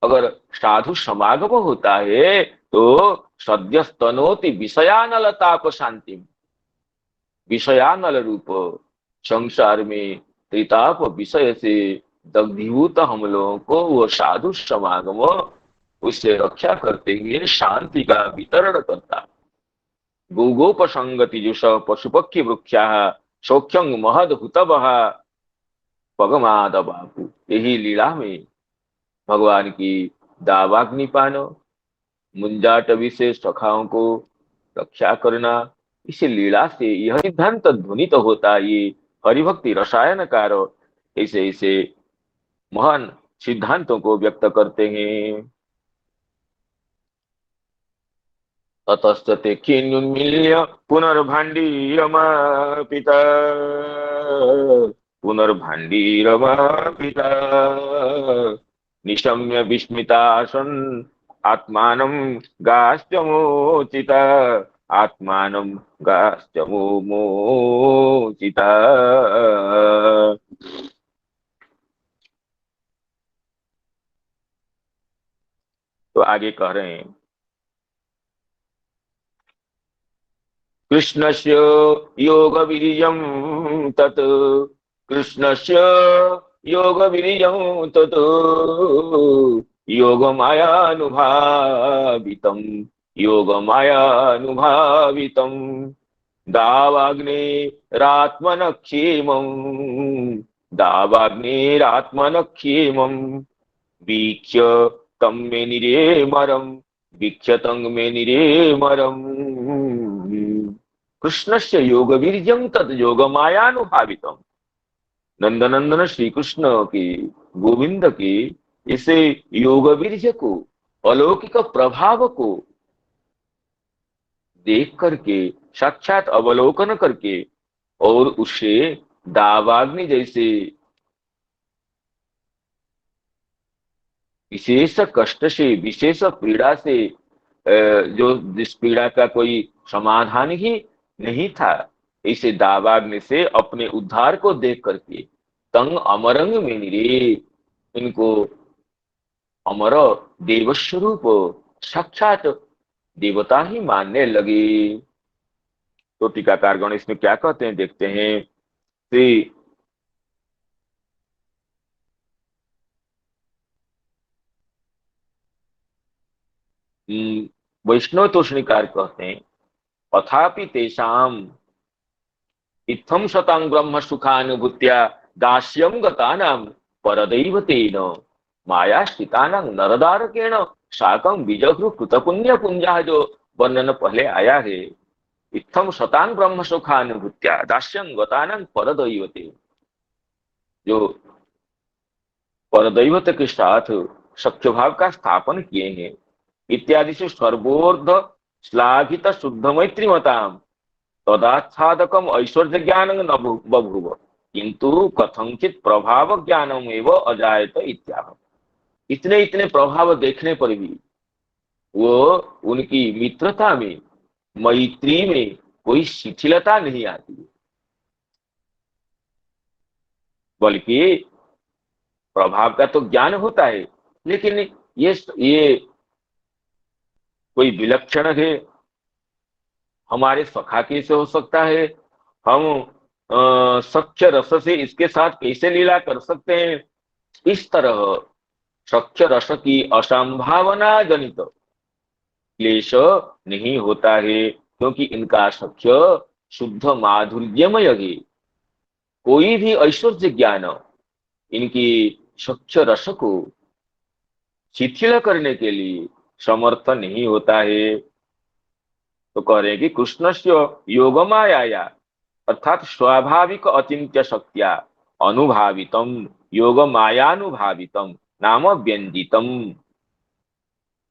अगर साधु समागम होता है तो सद्य स्तनोति विषयानलताप शांति, विषयानल रूप संसार में त्रिताप विषय से दग्धीभूत हम लोगों को वो साधु समागम उससे रक्षा करते हुए शांति का वितरण करता। गोगोप संगति जुष पशुपक्षी वृक्षा सौख्यं महद हुतबह पगमाद बापू, यही लीला में भगवान की दावाग्नि पानो, मुंजाटवी से सखाओं को रक्षा करना, इस लीला से यह सिद्धांत ध्वनित होता। ये हरिभक्ति रसायनकार ऐसे ऐसे महान सिद्धांतों को व्यक्त करते हैं। ततस्ते खिन्युन्मील्य पुनर्भाण्डीरमापिता, पुनर्भाण्डीरमापिता निशम्य विस्मितासन् आत्मानं गाश्चमोचिता, आत्मानं गाश्चमोचिता। तो आगे कह रहे हैं, कृष्णस्य योगवीर्यं तत्, कृष्णस्य योगवीर्यं तत् योगमायानुभावितं, योगमायानुभावितं दावाग्नेरात्मनक्षेमं, दावाग्नेरात्मनक्षेमं वीक्ष्य तं मे निरेमरं, वीक्ष्य तं मे निरेमरं। कृष्णस्य योगवीर्यं तत् योगमायानुभावितं, नंदनंदन श्री कृष्ण के, गोविंद के इसे योगवीर्य को, अलौकिक प्रभाव को देख करके, साक्षात अवलोकन करके और उससे दावाग्नि जैसे विशेष कष्ट से, विशेष पीड़ा से, जो जिस पीड़ा का कोई समाधान ही नहीं था, इसे दावाग्नि से अपने उद्धार को देख करके तंग अमरंग में निरे, इनको अमर देवस्वरूप साक्षात देवता ही मानने लगे। तो टीकाकारगण इसमें क्या कहते हैं देखते हैं। श्री वैष्णव तोषणीकार कहते हैं, अथापि तेषाम इत्थं शतां ब्रह्म सुखानुभूत्या दास्यं गतानां परदैवतेन मायाश्रितानां नरदारकेण साकं बीजभृ कृतपुण्य पुंजा, जो वर्णन पहले आया है, इत्थं शतां ब्रह्म सुखानुभूत्या दास्यं गतानां परदैवते, जो परदैवत के साथ सख्य भाव का स्थापन किए हैं, इत्यादि से सर्वोर्ध श्लाघित शुद्ध मैत्रीमताम तदाच्छादकम ऐश्वर्य ज्ञान न बभूव किंतु कथंचित प्रभाव ज्ञानम एवं अजायत इत्याह। इतने इतने प्रभाव देखने पर भी वो उनकी मित्रता में, मैत्री में कोई शिथिलता नहीं आती, बल्कि प्रभाव का तो ज्ञान होता है, लेकिन ये कोई विलक्षण है, हमारे सखा कैसे हो सकता है, हम सख्य रस से इसके साथ कैसे लीला कर सकते हैं, इस तरह सख्य रस की असंभावना जनित क्लेश नहीं होता है, क्योंकि इनका सख्य शुद्ध माधुर्यमय है। कोई भी ऐश्वर्य ज्ञान इनकी सख्य रस को शिथिल करने के लिए समर्थ नहीं होता है। तो कह रहे हैं कि कृष्ण से योग माया अर्थात स्वाभाविक अचिंत्य शक्तिया अनुभावितम योग मायानुभावितम नाम व्यंजितम।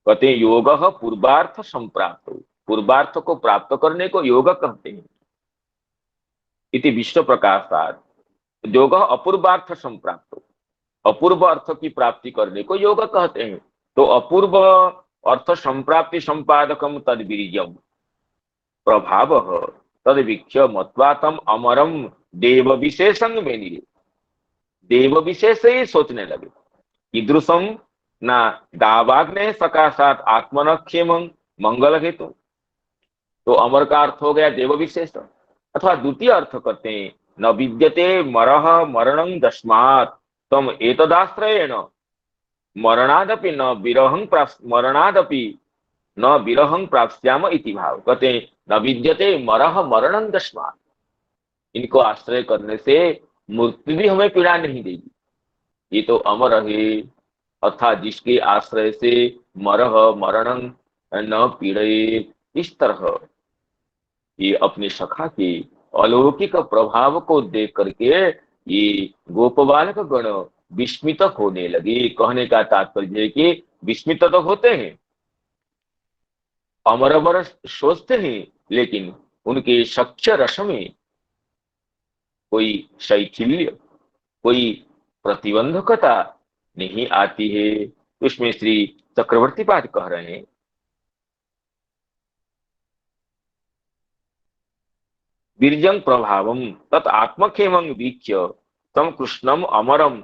कहते हैं योग पूर्वार्थ संप्राप्त, पूर्वार्थ को प्राप्त करने को योग कहते हैं। इति विश्व प्रकाशात योग अपूर्वार्थ संप्राप्त, अपूर्व अर्थ की प्राप्ति करने को योग कहते हैं। तो अपूर्व अर्थ संप्राप्ति संपादकम तद बीजम प्रभाव तदवीक्ष्य मत्वा तम अमरम देव विशेषंग में निरे। देव विशेष ही सोचने लगे ईदृशम ना दावाग्ने सकाशात आत्मन क्षेम मंगल हेतु। तो अमर का अर्थ हो गया देव विशेष, अथवा द्वितीय अर्थ करते हैं न विद्यते मरह मरणं दस्मात् तम एतदाश्रयेण मरणादपि न विरहं प्राप्स्याम इति भाव। कहते हैं न विद्यते मरह मरणं दस्मात्, इनको आश्रय करने से मृत्यु भी हमें पीड़ा नहीं देगी, ये तो अमर है। अर्थात जिसके आश्रय से मरह मरणं न पीड़े, इस तरह ये अपने सखा के अलौकिक प्रभाव को देख करके ये गोपबालक गण विस्मित होने लगे। कहने का तात्पर्य है कि विस्मित तो होते हैं, अमर अमर सोचते हैं, लेकिन उनके सख्य रस में कोई शैथिल्य, कोई प्रतिबंधकता नहीं आती है। उसमें श्री चक्रवर्ती पाद कह रहे हैं बीर्जं प्रभावम तत् आत्मक्षेमं वीक्ष्य तम कृष्णम अमरम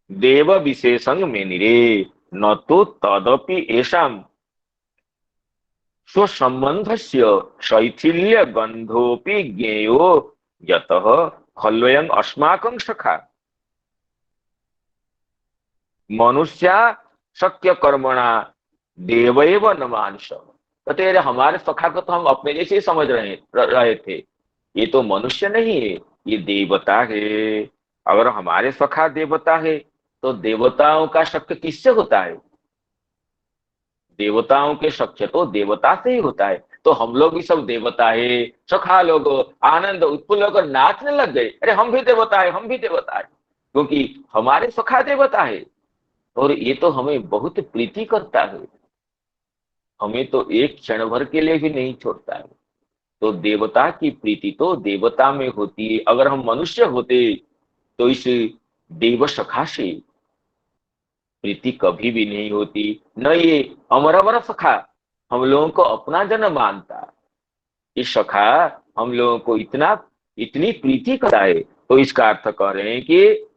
देव विशेषं मेनिरे न तो तदपि एषां स्वसंबंधस्य शैथिल्य गंधोपि ज्ञेयो यतः खल्वयं अस्माकं सखा मनुष्या शक्य कर्मणा देवैव न मानुष। कहते हैं हमारे सखा को तो हम अपने जैसे ही समझ रहे थे, ये तो मनुष्य नहीं है, ये देवता है। अगर हमारे सखा देवता है तो देवताओं का शक्य किससे होता है? देवताओं के शक्य तो देवता से ही होता है। तो हम लोग भी सब देवता है, सखा लोग आनंद उत्फुल्ल होकर नाचने लग गए, अरे हम भी देवता है, हम भी देवता है, क्योंकि हमारे सखा देवता है और ये तो हमें बहुत प्रीति करता है, हमें तो एक क्षण भर के लिए भी नहीं छोड़ता है। तो देवता की प्रीति तो देवता में होती है। अगर हम मनुष्य होते तो इस देव सखा से प्रीति कभी भी नहीं होती। न ये अमर अमर सखा हम लोगों को अपना जन मानता, ये सखा हम लोगों को इतनी प्रीति कराए। तो इसका अर्थ कह रहे हैं कि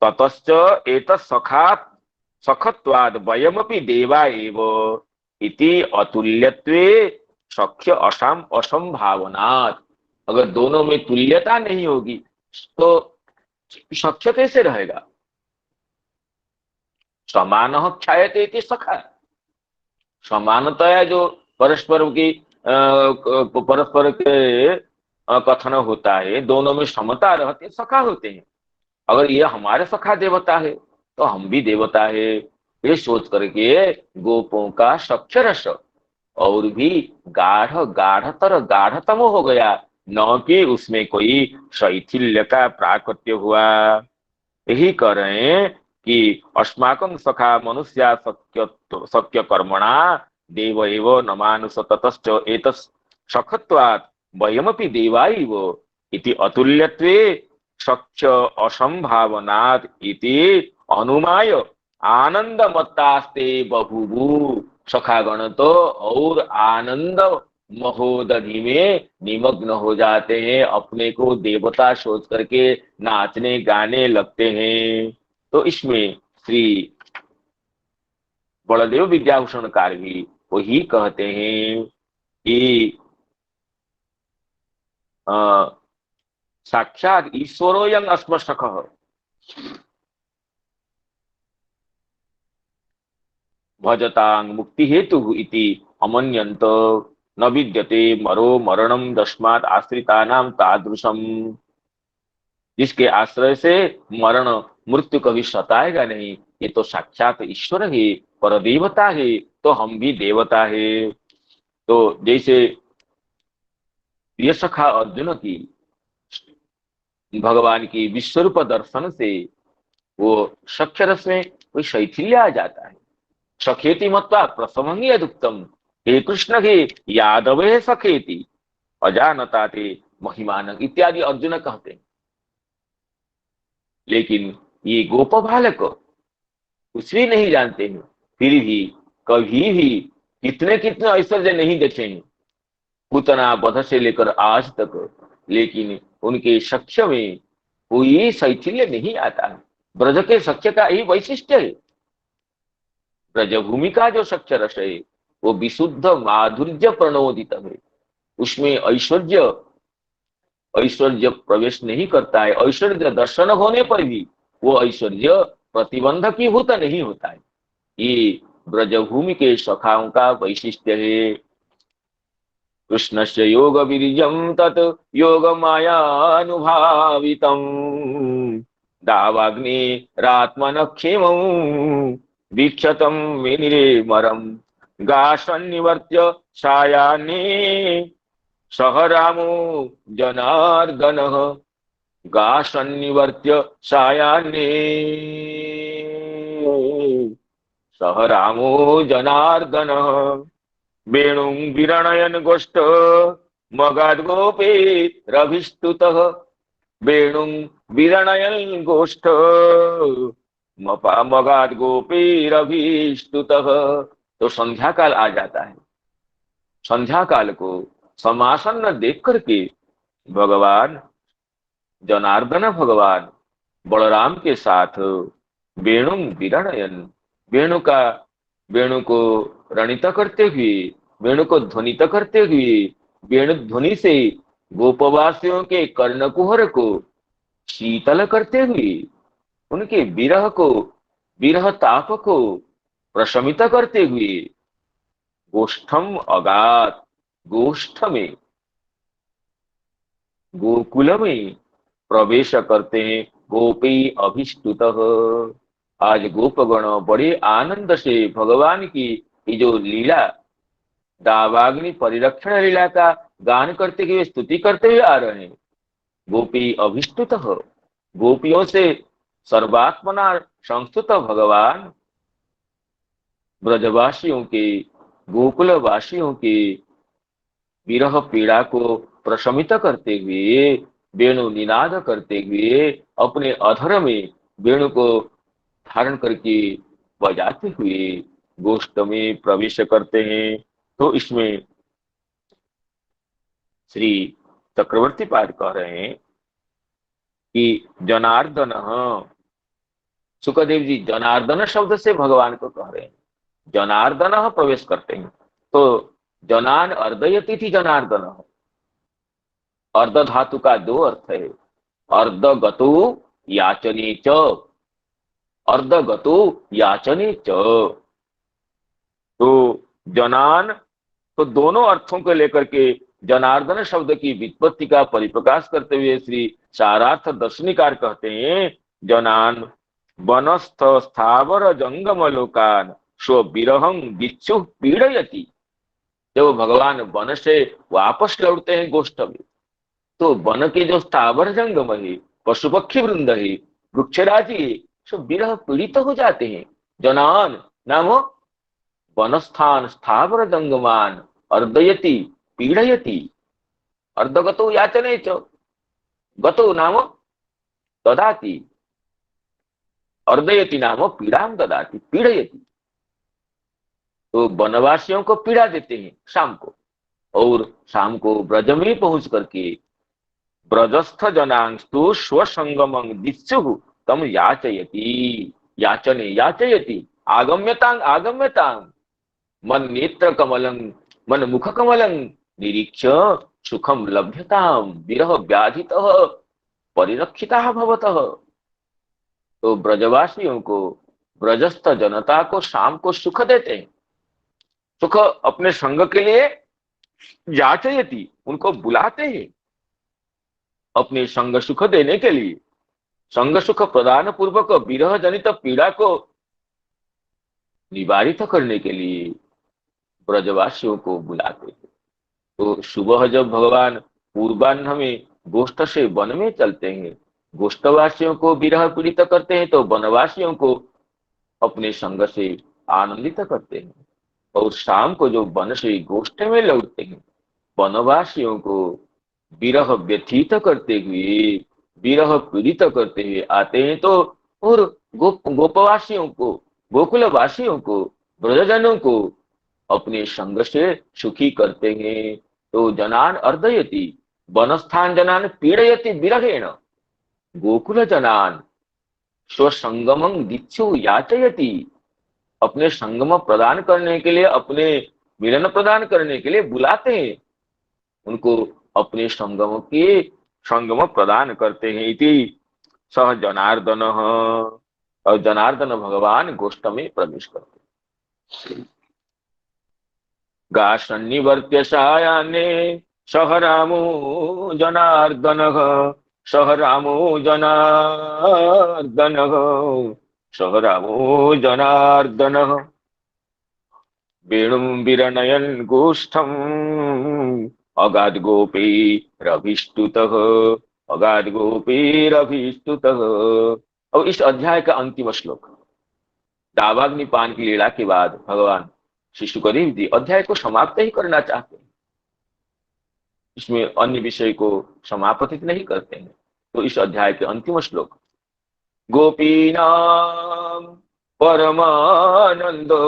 ततश्च एतत् सखात् सखत्वाद वयमपि देवा एव इति अतुल्यत्वे सख्य असंभावनात्। अगर दोनों में तुल्यता नहीं होगी तो सख्य कैसे रहेगा? समान ख्यायते इति सखा, समानतया जो परस्पर के कथन होता है, दोनों में समता रहती, सखा होते हैं। अगर ये हमारे सखा देवता है तो हम भी देवता है, ये सोच करके गोपों का सख्य रस और भी गाढ़तम हो गया, न कि उसमें कोई शैथिल्य का प्राकट्य हुआ। यही कह रहे हैं कि अस्माकं सखा मनुष्या सख्य कर्मणा देव एव न मानुष ततश्च एतत् सखत्वात् वयमपि देवा एव इति अतुल्यत्वे सख्य असंभावनात् इति अनुमाय आनंद मत्तास्ते बभूवु। सखागण तो और आनंद महोदधि में निमग्न हो जाते हैं, अपने को देवता सोच करके नाचने गाने लगते हैं। तो इसमें श्री बलदेव विद्याभूषणकार भी वही कहते हैं कि साक्षात ईश्वरोयं अस्मत्सखः, भजतांग मुक्ति हेतु इति अमन्यंत न विद्यते मरो मरणम तस्मात् आश्रितानां तादृशम। जिसके आश्रय से मरण मृत्यु कभी सताएगा नहीं, ये तो साक्षात ईश्वर है, पर देवता है, तो हम भी देवता है। तो जैसे ये सखा अर्जुन की भगवान की विश्वरूप दर्शन से वो सख्य रस में कोई शैथिल्य आ जाता है। सखेति मत्वा प्रसवंगी यदुक्तम, हे कृष्ण हे यादव है सखेति अजानता ते महिमान इत्यादि अर्जुन कहते हैं। लेकिन ये गोप बालक कुछ भी नहीं जानते हैं, फिर भी कभी भी कितने कितने ऐश्वर्य नहीं देखे हैं पूतना वध से लेकर आज तक, लेकिन उनके सख्य में कोई शैथिल्य नहीं आता है। ब्रज के सख्य का यही वैशिष्ट्य है। ब्रजभूमि का जो सख्य रस है वो विशुद्ध माधुर्य प्रणोदित है, उसमें ऐश्वर्य ऐश्वर्य प्रवेश नहीं करता है। ऐश्वर्य दर्शन होने पर भी वो ऐश्वर्य प्रतिबंधकीभूत नहीं होता है। ये ब्रजभूमि के सखाओं का वैशिष्ट्य है। कृष्णस्य योग वीर्यं तत् योग मायानुभावितं दावाग्नि रात्मन क्षेमं वीक्षतं विनिरेमरं गाशन्निवर्त्य सायान्ने सह रामो जनार्दनः गाशन्निवर्त्य सायान्ने सह रामो जनार्दनः वेणुं विरणयन गोष्ठ मगाद गोपे रभिस्तुतः वेणुं विरणयन गोष्ठ मगाद गोपे रभिस्तुतः। तो संध्या काल आ जाता है। संध्या काल को समासन्न देख करके भगवान जनार्दन भगवान बलराम के साथ वेणुं विरणयन वेणु को रणित करते हुए, वेणु को ध्वनित करते हुए, वेणु ध्वनि से गोपवासियों के कर्णकुहर को शीतल करते हुए, उनके विरह ताप को प्रशमित करते हुए गोष्ठम अगात, गोष्ठ में गोकुल में प्रवेश करते हैं। गोपी अभिष्टुतः। आज गोपगण बड़े आनंद से भगवान की ये जो लीला दावाग्नि परिरक्षण लीला का गान करते हुए स्तुति करते हुए आ रहे हैं। गोपी अभिष्टुत, गोपियों से सर्वात्मना संस्तुत भगवान ब्रजवासियों के, गोकुल वासियों के विरह पीड़ा को प्रशमित करते हुए, वेणु निनाद करते हुए, अपने अधर में वेणु को धारण करके बजाते हुए गोष्ठ में प्रवेश करते हैं। तो इसमें श्री चक्रवर्ती पाद कह रहे हैं कि जनार्दन, सुखदेव जी जनार्दन शब्द से भगवान को कह रहे हैं। जनार्दन प्रवेश करते हैं। तो जनान अर्दयति थी जनार्दन, अर्ध धातु का दो अर्थ है। अर्ध गतो याचने च, अर्ध गतो याचने च। तो जनान, तो दोनों अर्थों को लेकर के जनार्दन शब्द की व्युत्पत्ति का परिप्रकाश करते हुए श्री सारार्थ दर्शनिकार कहते हैं, जनान वनस्थ स्थावर जंगम लोकान स्व विरहं विच्छु पीड़यति। जब भगवान वन से वापस लौटते हैं गोष्ठ में, तो वन के जो स्थावर जंगम है, पशु पक्षी वृंद है, वृक्षराजी है, सब विरह पीड़ित हो जाते हैं। जनान नाम वनस्थान स्थावर जंगमान अर्दयति पीड़यति। अर्धगतो याचने च, गतो नाम ददाति, अर्दयति नाम पीड़ाम ददाति, पीड़यति। तो वनवासियों को पीड़ा देते हैं शाम को, और शाम को ब्रज में पहुंच करके ब्रजस्थ जनांस्तु स्वसंगमं दिस्यु तम याचयति, याचने याचयति, आगम्यतां आगम्यतां मन नेत्र कमलं मन मुख कमलं निरीक्ष्य सुखम लभ्यतां विरह व्याधितः परिरक्षिताः भवतः। तो ब्रजवासियों को ब्रजस्थ जनता को शाम को सुख देते हैं। सुख अपने संग के लिए याचयति, उनको बुलाते हैं अपने संग सुख देने के लिए। संग सुख प्रदान पूर्वक विरह जनित पीड़ा को निवारित करने के लिए ब्रजवासियों को बुलाते हैं। तो सुबह जब भगवान पूर्वाह्न में गोष्ठ से वन में चलते हैं, गोष्ठवासियों को विरह पीड़ित करते हैं, तो वनवासियों को अपने संग से आनंदित करते हैं। और शाम को जो वन से गोष्ठ में लौटते हैं, वनवासियों को विरह व्यथित करते हुए, विरह पीड़ित करते हुए आते हैं। तो और गोपवासियों को, गोकुलवासियों को, ब्रजजनों को अपने संग से सुखी करते हैं। तो जनान अर्दयति वनस्थान जनान पीड़यति विरहेण, गोकुल जनान स्वसंगमं दिक्षु याचयति, अपने संगम प्रदान करने के लिए, अपने मिलन प्रदान करने के लिए बुलाते हैं, उनको अपने संगम प्रदान करते हैं। इति सह जनार्दन, और जनार्दन भगवान गोष्ठ में प्रवेश करते हैं। गासन्निवर्त्य सायान्ने सह रामो जनार्दन, सह रामो जनार्दन, सह रामो जनार्दन। वेणुं विरणयन् गोष्ठम् अगाध गोपीरभिष्टुतः, अगाध गोपीरभिष्टुतः। और इस अध्याय का अंतिम श्लोक, दावाग्नि पान की लीला के बाद भगवान श्री शुकदेव जी अध्याय को समाप्त ही करना चाहते हैं, इसमें अन्य विषय को समापतित नहीं करते हैं। तो इस अध्याय के अंतिम श्लोक, गोपीनां परमानंदो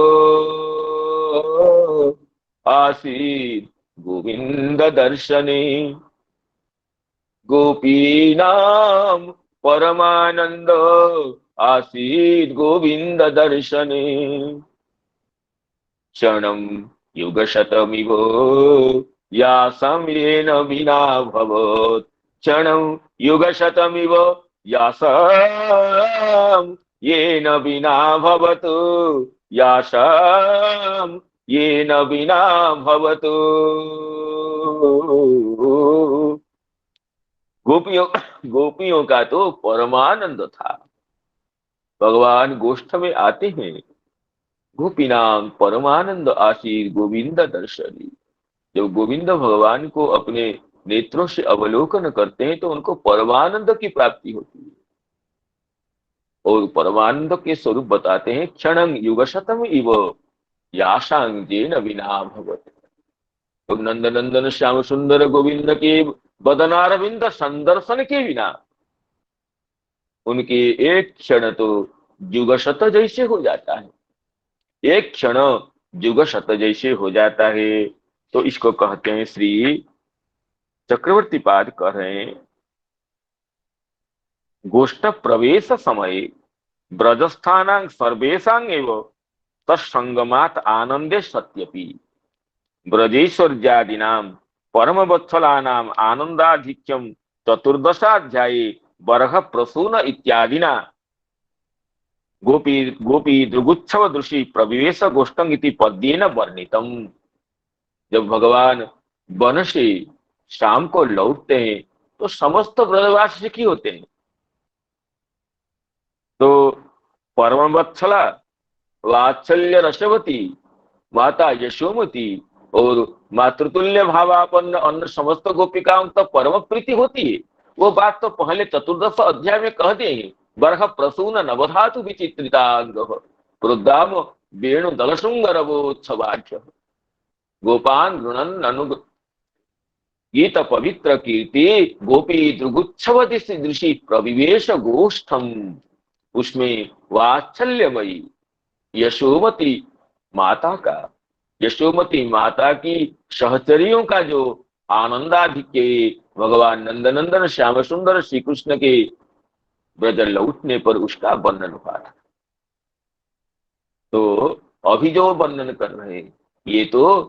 आसीत् गोविंद दर्शने, गोपीनां परमानंदो आसीत् गोविंद दर्शने। क्षणं युगशतमिव यासं येन विना भवत्, क्षणं युगशतमिव यासं येन विना भवतु, यासं येन विना भवतु। गोपियों का तो परमानंद था। भगवान गोष्ठ में आते हैं, गोपीनाम परमानंद आशीर गोविंद दर्शनी। जब गोविंद भगवान को अपने नेत्रों से अवलोकन करते हैं तो उनको परमानंद की प्राप्ति होती है। और परमानंद के स्वरूप बताते हैं, क्षणं युगशतम इव यासां येन विना भवत्। तो नंद नंदन श्याम सुंदर गोविंद के बदनारविंद संदर्शन के बिना उनके एक क्षण तो युगशत जैसे हो जाता है, एक क्षण युगशत जैसे हो जाता है। तो इसको कहते हैं, श्री चक्रवर्ती पाद कह रहे हैं, गोष्ठ प्रवेश समय ब्रजस्थानां सर्वेशां एव तत्संगमात् आनंदे सत्यपि ब्रजेश्वर्यादीनां परमवत्सलानां आनंदाधिक्यं चतुर्दशाध्याये बरह प्रसून इत्यादिना गोपी दृगुच्छव दृषि प्रविवेश गोष्ठं इति पद्येन वर्णितम। जब भगवान वन से शाम को लौटते हैं तो समस्त ब्रजवासी सुखी होते हैं। तो परमवत्सला वात्सल्य रसवती माता यशोमती और मातृतुल्य भावापन्न अन्य समस्त गोपिकाओं तक परम प्रीति होती है। वो बात तो पहले चतुर्दश अध्याय में कह दिए हैं, बरह प्रसून नवधातु विचित्रितांग क्रुद्धाम वेणु दलशृंगरवोत्सवाख्य गोपान गृणन अनु गीत पवित्र कीर्ति गोपी दृगुच्छव दृषि प्रविवेश गोष्ठम। उसमें वात्सल्यमयी यशोमती माता का, यशोमती माता की सहचरियों का जो आनंदाधिक्य भगवान नंदनंदन श्याम सुंदर श्री कृष्ण के ब्रज लौटने पर उसका वर्णन हुआ था। तो अभी जो वर्णन कर रहे हैं ये तो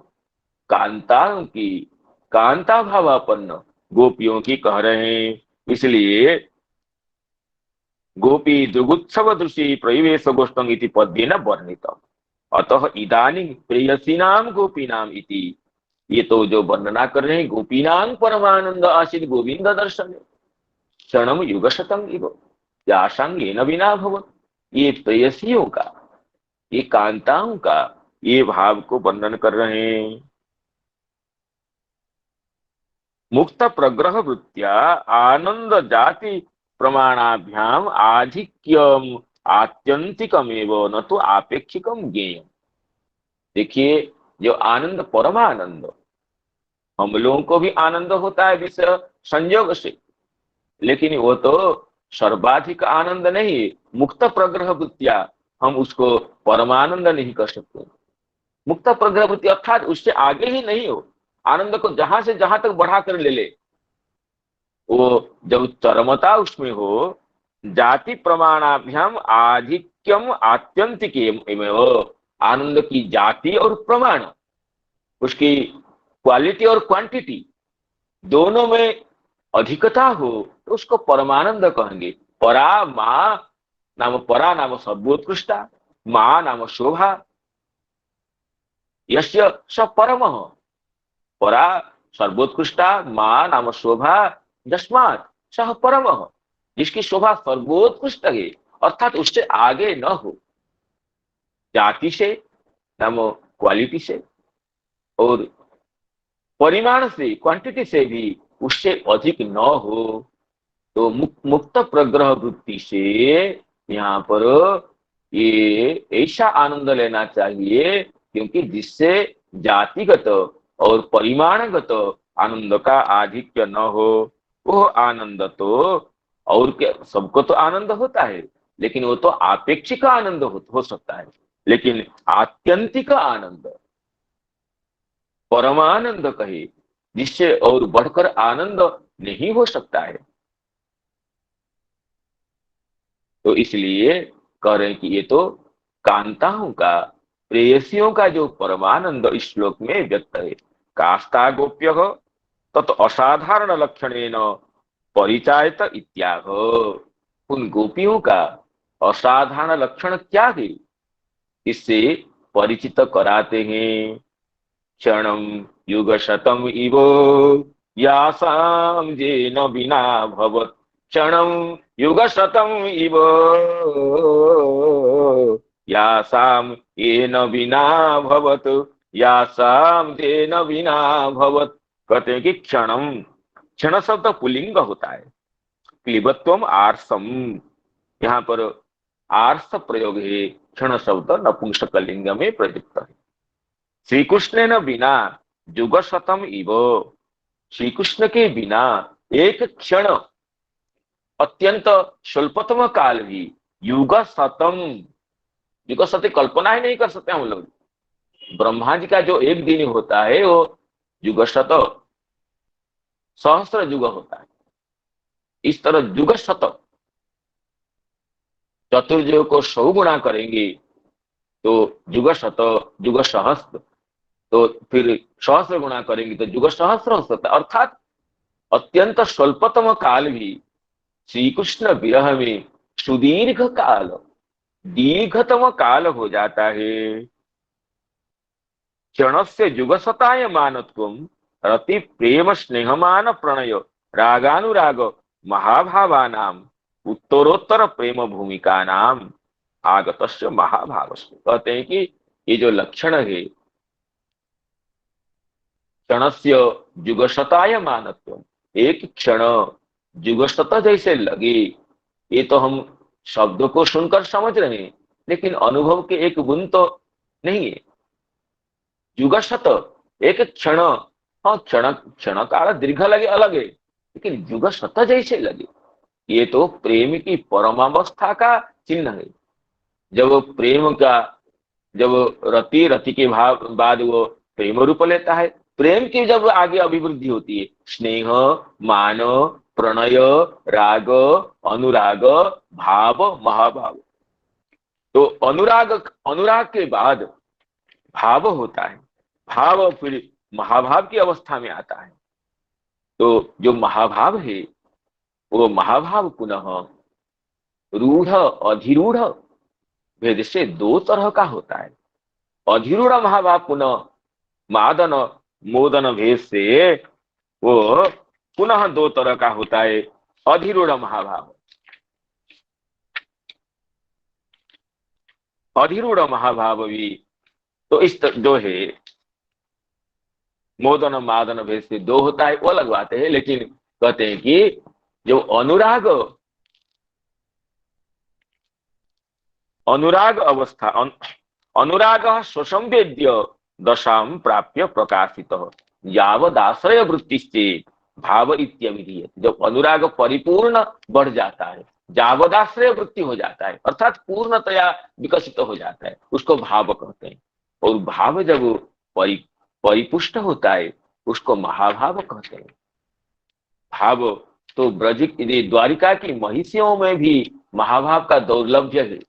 कांताओं की, कांता भावापन्न गोपियों की कह रहे हैं। इसलिए गोपी दुर्गुत्सव दृषि प्रवेश गोष्ठं इति पद्येन वर्णितम्। अतः इदानीं प्रेयसीनां गोपीनाम इति, ये तो जो वर्णना कर रहे हैं गोपीनां परमानंद आसीत गोविंद दर्शन क्षणम युग शतम इव यासांगेन विना भवत। ये प्रेयसियों का, ये कांताओं का ये भाव को वर्णन कर रहे हैं। मुक्त प्रग्रह वृत्तिया आनंद जाति प्रमाणाभ्याम आधिक्यम आत्यंतिकमेव न तो आपेक्षिकम ज्ञेयम। देखिए, जो आनंद परमानंद, हम लोगों को भी आनंद होता है विषय संयोग से, लेकिन वो तो सर्वाधिक आनंद नहीं। मुक्त प्रग्रह वृत्तिया हम उसको परमानंद नहीं कर सकते। मुक्त प्रग्रह वृत्ति अर्थात उससे आगे ही नहीं हो, आनंद को जहां से जहां तक बढ़ा कर ले ले, वो जब चरमता उसमें हो, जाति प्रमाणाभ्याम आधिक्यम आत्यंतिक आनंद की जाति और प्रमाण, उसकी क्वालिटी और क्वांटिटी दोनों में अधिकता हो तो उसको परमानंद कहेंगे। परा मां नाम, परा नाम सर्वोत्कृष्टा, मां नाम शोभा, यस्य स परमः। परा सर्वोत्कृष्टा, मां नाम शोभा, यस्मात् सह परमः, जिसकी शोभा सर्वोत्कृष्ट है अर्थात उससे आगे न हो, जाति से नाम क्वालिटी से और परिमाण से क्वांटिटी से भी उससे अधिक न हो। तो मुक्त प्रग्रह वृत्ति से यहाँ पर ये ऐसा आनंद लेना चाहिए क्योंकि जिससे जातिगत और परिमाणगत आनंद का आधिक्य न हो। वो आनंद तो और क्या, सबको तो आनंद होता है, लेकिन वो तो आपेक्षिक आनंद हो सकता है, लेकिन आत्यंतिक आनंद, परमानंद कहे, जिससे और बढ़कर आनंद नहीं हो सकता है। तो इसलिए कह रहे हैं कि ये तो कांताओं का, प्रेयसियों का जो परमानंद इस श्लोक में व्यक्त है। कास्ता गोप्य तत् असाधारण लक्षणेन परिचायत इत्याह। उन गोपियों का असाधारण लक्षण क्या है, इससे परिचित कराते हैं। क्षणम युग शतम इव यासाम जेन बिना भवत, क्षणम युग शतम इव यासाम येन बिना भवत, यासाम जेन बिना भवत। कहते हैं कि क्षणम, क्षण शब्द पुल्लिंग होता है, क्लीबत्वम आर्सम, यहाँ पर आर्स प्रयोग है, क्षण शब्द नपुंसकलिंग में प्रयुक्त है। श्री कृष्ण न बिना युग शतम इव, श्री कृष्ण के बिना एक क्षण, अत्यंत स्वल्पतम काल भी, युग शतम, युग शत कल्पना ही नहीं कर सकते हम लोग। ब्रह्मा जी का जो एक दिन होता है वो युग शत, सहस्त्र युग होता है। इस तरह युग शत, चतुर्युग को 100 गुणा करेंगे तो युग शत, युग सहस्त्र, तो फिर सहस्त्र गुणा करेंगे तो युग सहस्त्र हो सकता है। अर्थात अत्यंत स्वल्पतम काल भी श्री कृष्ण विरह में सुदीर्घ काल, दीर्घतम काल हो जाता है। क्षणस्य युगशताय मानत्वम रति प्रेम स्नेहमान प्रणय रागानुराग महाभावानाम उत्तरोत्तर प्रेम भूमिका नाम आगतस्य महाभावस्य। कहते हैं कि ये जो लक्षण है, क्षणस्य युगशताय मानत्वम, एक क्षण युगशत जैसे लगे, ये तो हम शब्दों को सुनकर समझ रहे हैं, लेकिन अनुभव के एक गुण तो नहीं है। युगशत एक क्षण, हाँ क्षण, क्षण काल दीर्घ लगे अलग है, लेकिन युगशत जैसे लगे, ये तो प्रेम की परमावस्था का चिन्ह है। जब प्रेम का, जब रति, रति के भाव बाद वो प्रेम रूप लेता है, प्रेम की जब आगे अभिवृद्धि होती है, स्नेह, मान, प्रणय, राग, अनुराग, भाव, महाभाव। तो अनुराग, अनुराग के बाद भाव होता है, भाव फिर महाभाव की अवस्था में आता है। तो जो महाभाव है वो महाभाव पुनः रूढ़ अधिरूढ़ भेद से दो तरह का होता है। अधिरूढ़ महाभाव पुनः मादन मोदन भेद से वो पुनः दो तरह का होता है। अधिरूढ़ महाभाव, अधिरूढ़ महाभाव भी तो इस जो है मोदन मादन भेद से दो होता है, वो अलग बात है। लेकिन कहते हैं कि जो अनुराग अनुराग अवस्था अनुराग स्वसंवेद्य दशाम प्राप्य प्रकाशित यावदाश्रय वृत्ति भाव इत्यभिधीयते। जब अनुराग परिपूर्ण बढ़ जाता है, जावदाश्रय वृत्ति हो जाता है, अर्थात पूर्णतया विकसित हो जाता है, उसको भाव कहते हैं। और भाव जब परिपुष्ट होता है उसको महाभाव कहते हैं। भाव तो ब्रज द्वारिका की महिषियों में भी महाभाव का दौर्लभ्य है।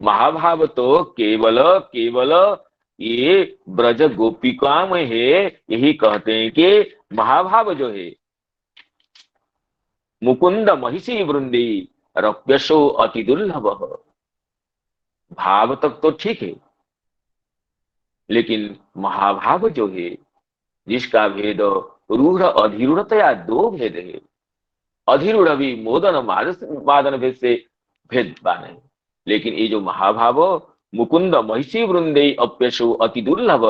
महाभाव तो केवल केवल ये ब्रज गोपिका में है। यही कहते हैं कि महाभाव जो है मुकुंद महिषी वृंदी रप्यशो अति दुर्लभ। भाव तक तो ठीक है, लेकिन महाभाव जो है जिसका भेद रूढ़ अधिरूढ़तया दो भेद है। अधिरूढ़ भी मोदन मादन भेद से भेदवान है, लेकिन ये जो महाभाव मुकुंद महिषी वृंदे अप्यशो अति दुर्लभ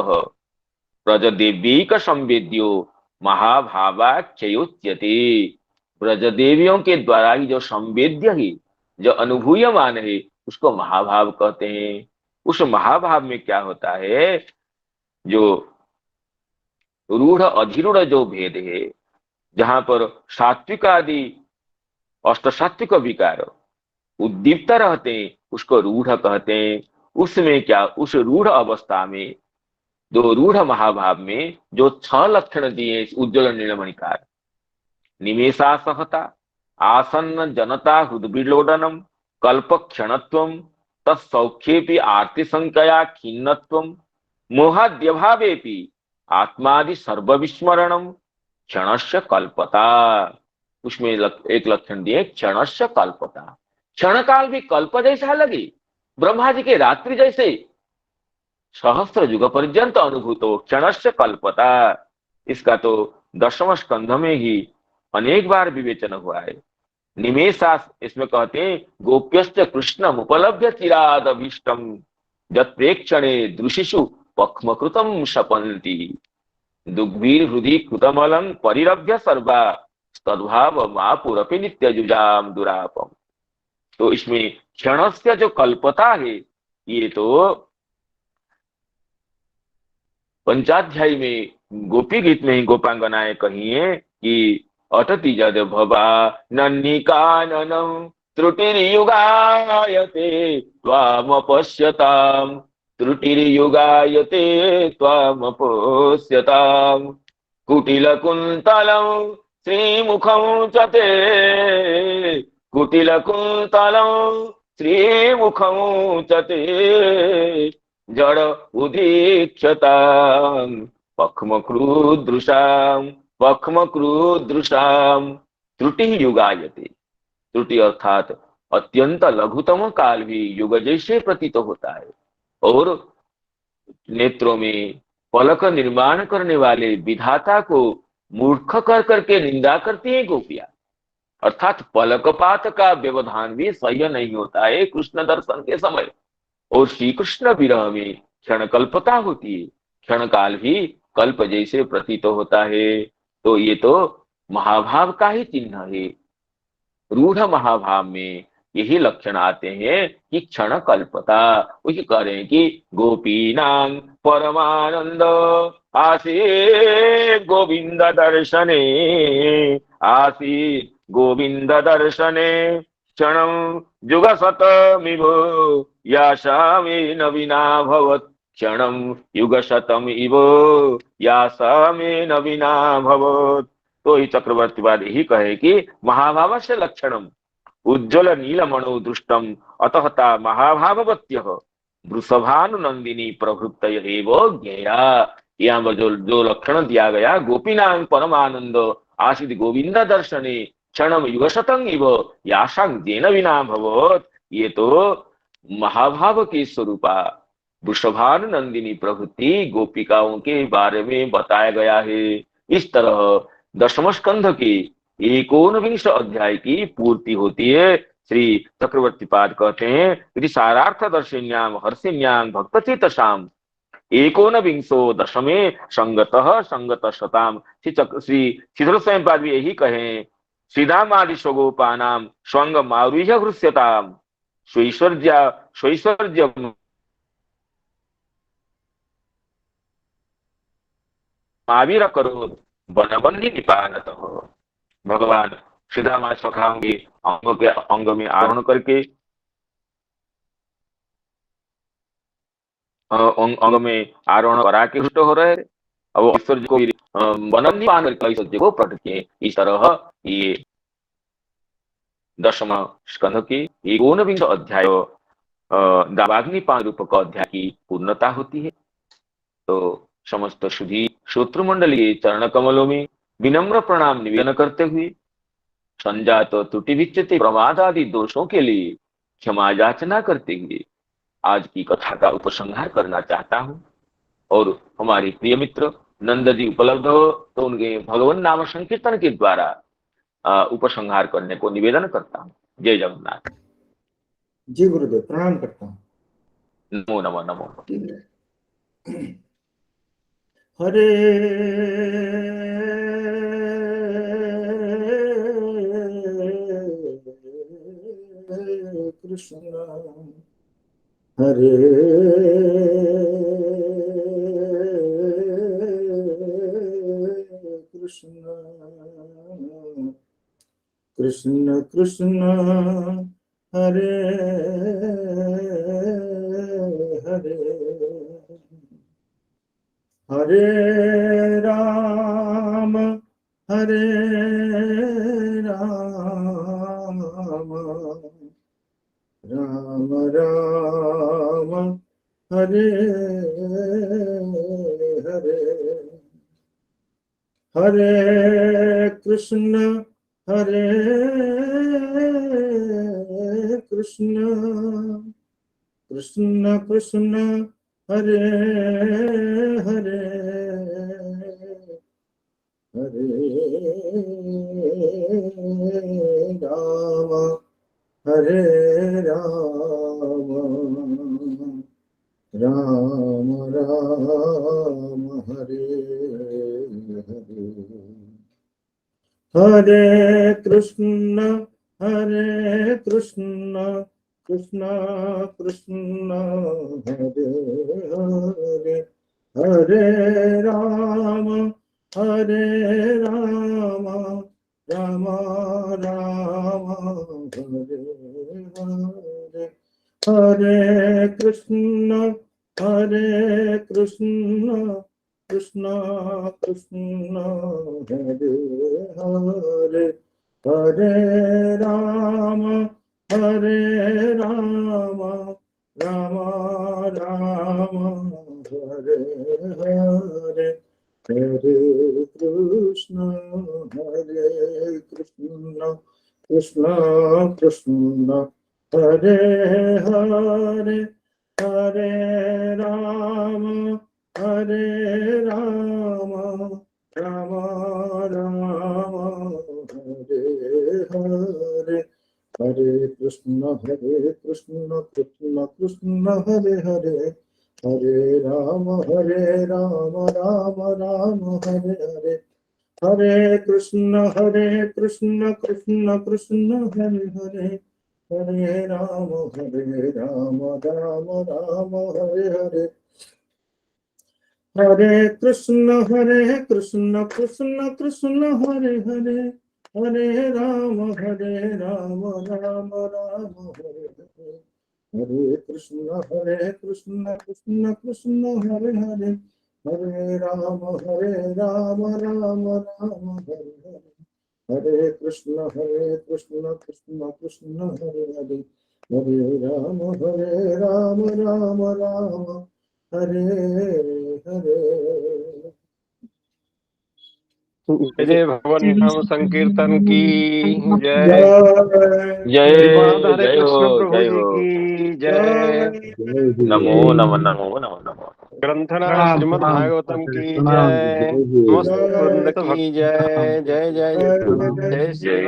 ब्रज देवी संवेद्यो महाभावाक्षयोच्यते। ब्रज देवियों के द्वारा ही जो संवेद्य है, जो अनुभूयमान है, उसको महाभाव कहते हैं। उस महाभाव में क्या होता है, जो रूढ़ अधिरूढ़ जो भेद है, जहां पर सात्विक आदि अष्ट सात्विक विकार उद्दीप्त रहते हैं, उसको रूढ़ कहते हैं। उसमें क्या, उस रूढ़ अवस्था में, दो रूढ़ महाभाव में जो 6 लक्षण दिए उज्ज्वल नीलमणिकार, निमेषा सहता, आसन्न जनता हृदविलोडनम, कल्प क्षणत्वम, तत्सौख्येपि आर्ति संकया खिन्नत्वम, मोहाद्यभावेपि आत्मादि सर्वविस्मरणम, क्षणस्य कल्पता। उसमें एक लक्षण दिए क्षणस्य कल्पता। क्षण काल भी कल्प जैसा लगे, ब्रह्मा जी के रात्रि जैसे सहस्त्र युग पर्यंत अनुभूतो क्षणस्य कल्पता। इसका तो 10वें स्कंध में ही अनेक बार विवेचन हुआ है। निमेषास इसमें कहते हैं गोप्यश्च कृष्णम उपलभ्य चिराद अभीष्टम यत्प्रेक्षणे दृशिषु पक्ष्मकृतम शपन्ति दुग्भीर हृदि कृतमलं परिरभ्य सर्वा तद्भाव मापुरपि नित्यजुजाम दुरापम। तो इसमें क्षणस्य जो कल्पता है, ये तो पंचाध्यायी में गोपी गीत में ही गोपांगनाएं कही है कि अटति जद भवा नन्निकाननं त्रुटिर्युगायते त्वामपश्यताम्, त्रुटिर्युगायते त्वामपश्यताम्, कुटिलकुन्तलं श्रीमुखं च ते, कुटिलकुन्तलं श्रीमुखं च ते, जड़ उदीक्षताम् पक्ष्मक्रूदृशाम् पक्ष्मक्रूदृशाम्, त्रुटि युगायते। त्रुटि अर्थात अत्यंत लघुतम काल भी युग जैसे प्रतीत होता है। और नेत्रों में पलक निर्माण करने वाले विधाता को मूर्ख कर करके निंदा करती है गोपियां। अर्थात पलकपात का व्यवधान भी सह्य नहीं होता है कृष्ण दर्शन के समय। और श्री कृष्ण विरह में क्षण कल्पता होती है, क्षण काल भी कल्प जैसे प्रतीत होता है। तो ये तो महाभाव का ही चिन्ह है। रूढ़ महाभाव में यही लक्षण आते हैं कि क्षण कल्पता। उसी कह रहे हैं कि गोपीनां परमानंद आसीत् गोविंद दर्शने, आसीत् गोविंद दर्शने, क्षणं युगशतमिव यासामेन विना भवत्, क्षणं युगशतम् इव यासामेन विना भवत्। तो ही चक्रवर्तीवाद यही कहे कि महाभाव से लक्षणम उज्ज्वल नीलमणो दृष्टम अतः ता महाभाववत्यः वृषभानुनंदिनी प्रभृतय एव ज्ञेया। यहाँ जो लक्षण दिया गया गोपीनां परमानंद आसित गोविंद दर्शने, क्षणम युगशतं इव याशां जेन विना भवत। ये तो महाभाव की स्वरूपा वृषभानु नंदिनी प्रभृति गोपिकाओं के बारे में बताया गया है। इस तरह दशम स्कंध के 19 अध्याय की पूर्ति होती है। श्री चक्रवर्ती पाद कहते हैं यदि सारार्थ दर्शिन्याम हर्षिन्याम भक्तचित्तसाम 19 दशमे संगतः संगत शताम। श्री शीतल स्वयं पाद भी यही कहें श्रीधाम आदि स्वगोपानाम स्वंग मारुह्य हृष्यताम स्वैश्वर्य महावीर करो बनबंदी निपानत। भगवान श्रीधाम सखाओं के अंग में आरोहण करके अंग में आरोहण करा के हृष्ट हो रहे अब ऐश्वर्य को बनबंदी पान करके ऐश्वर्य को प्रकट किए। इस तरह ये दशम स्कंध के 19 अध्याय दावाग्नि पान रूपक अध्याय की पूर्णता होती है। तो समस्त शुद्धि श्रोत्र मंडली के चरण कमलों में विनम्र प्रणाम निवेदन करते हुए संजात त्रुटि विच्युति प्रमाद आदि दोषों के लिए क्षमा याचना करते हुए आज की कथा का उपसंहार करना चाहता हूँ। और हमारे प्रिय मित्र नंद जी उपलब्ध हो तो उनके भगवान नाम संकीर्तन के द्वारा उपसंहार करने को निवेदन करता हूँ। जय जगन्नाथ। जी गुरुदेव, प्रणाम करता हूँ। नमो नमो नमो। हरे कृष्ण हरे कृष्ण कृष्ण कृष्ण हरे हरे हरे राम हरे राम राम राम हरे हरे हरे कृष्ण कृष्ण कृष्ण हरे हरे हरे राम हरे राम राम राम हरे हरे हरे कृष्ण कृष्ण कृष्ण हरे हरे हरे राम राम राम हरे हरे हरे कृष्ण कृष्ण कृष्ण हरे हरे हरे राम राम राम राम हरे हरे हरे कृष्ण कृष्ण कृष्ण हरे हरे हरे राम राम राम राम हरे हरे हरे कृष्ण कृष्ण कृष्ण हरे हरे हरे राम राम राम हरे हरे हरे कृष्ण कृष्ण कृष्ण हरे हरे हरे राम राम राम हरे हरे हरे कृष्ण कृष्ण कृष्ण हरे हरे हरे राम राम राम हरे हरे हरे कृष्ण कृष्ण कृष्ण हरे हरे हरे राम राम राम हरे हरे हरे कृष्ण कृष्ण कृष्ण हरे हरे हरे राम राम राम हरे हरे जय भगवान नाम संकीर्तन की जय। जय जय कृपाधारे जय कृष्ण हो प्रभु जय जी हो। की जय। नमो नमः नमो नमो नमो। ग्रंथराज श्रीमद् भागवतम की जय। समस्त वृंद की जय। जय जय जय जय श्री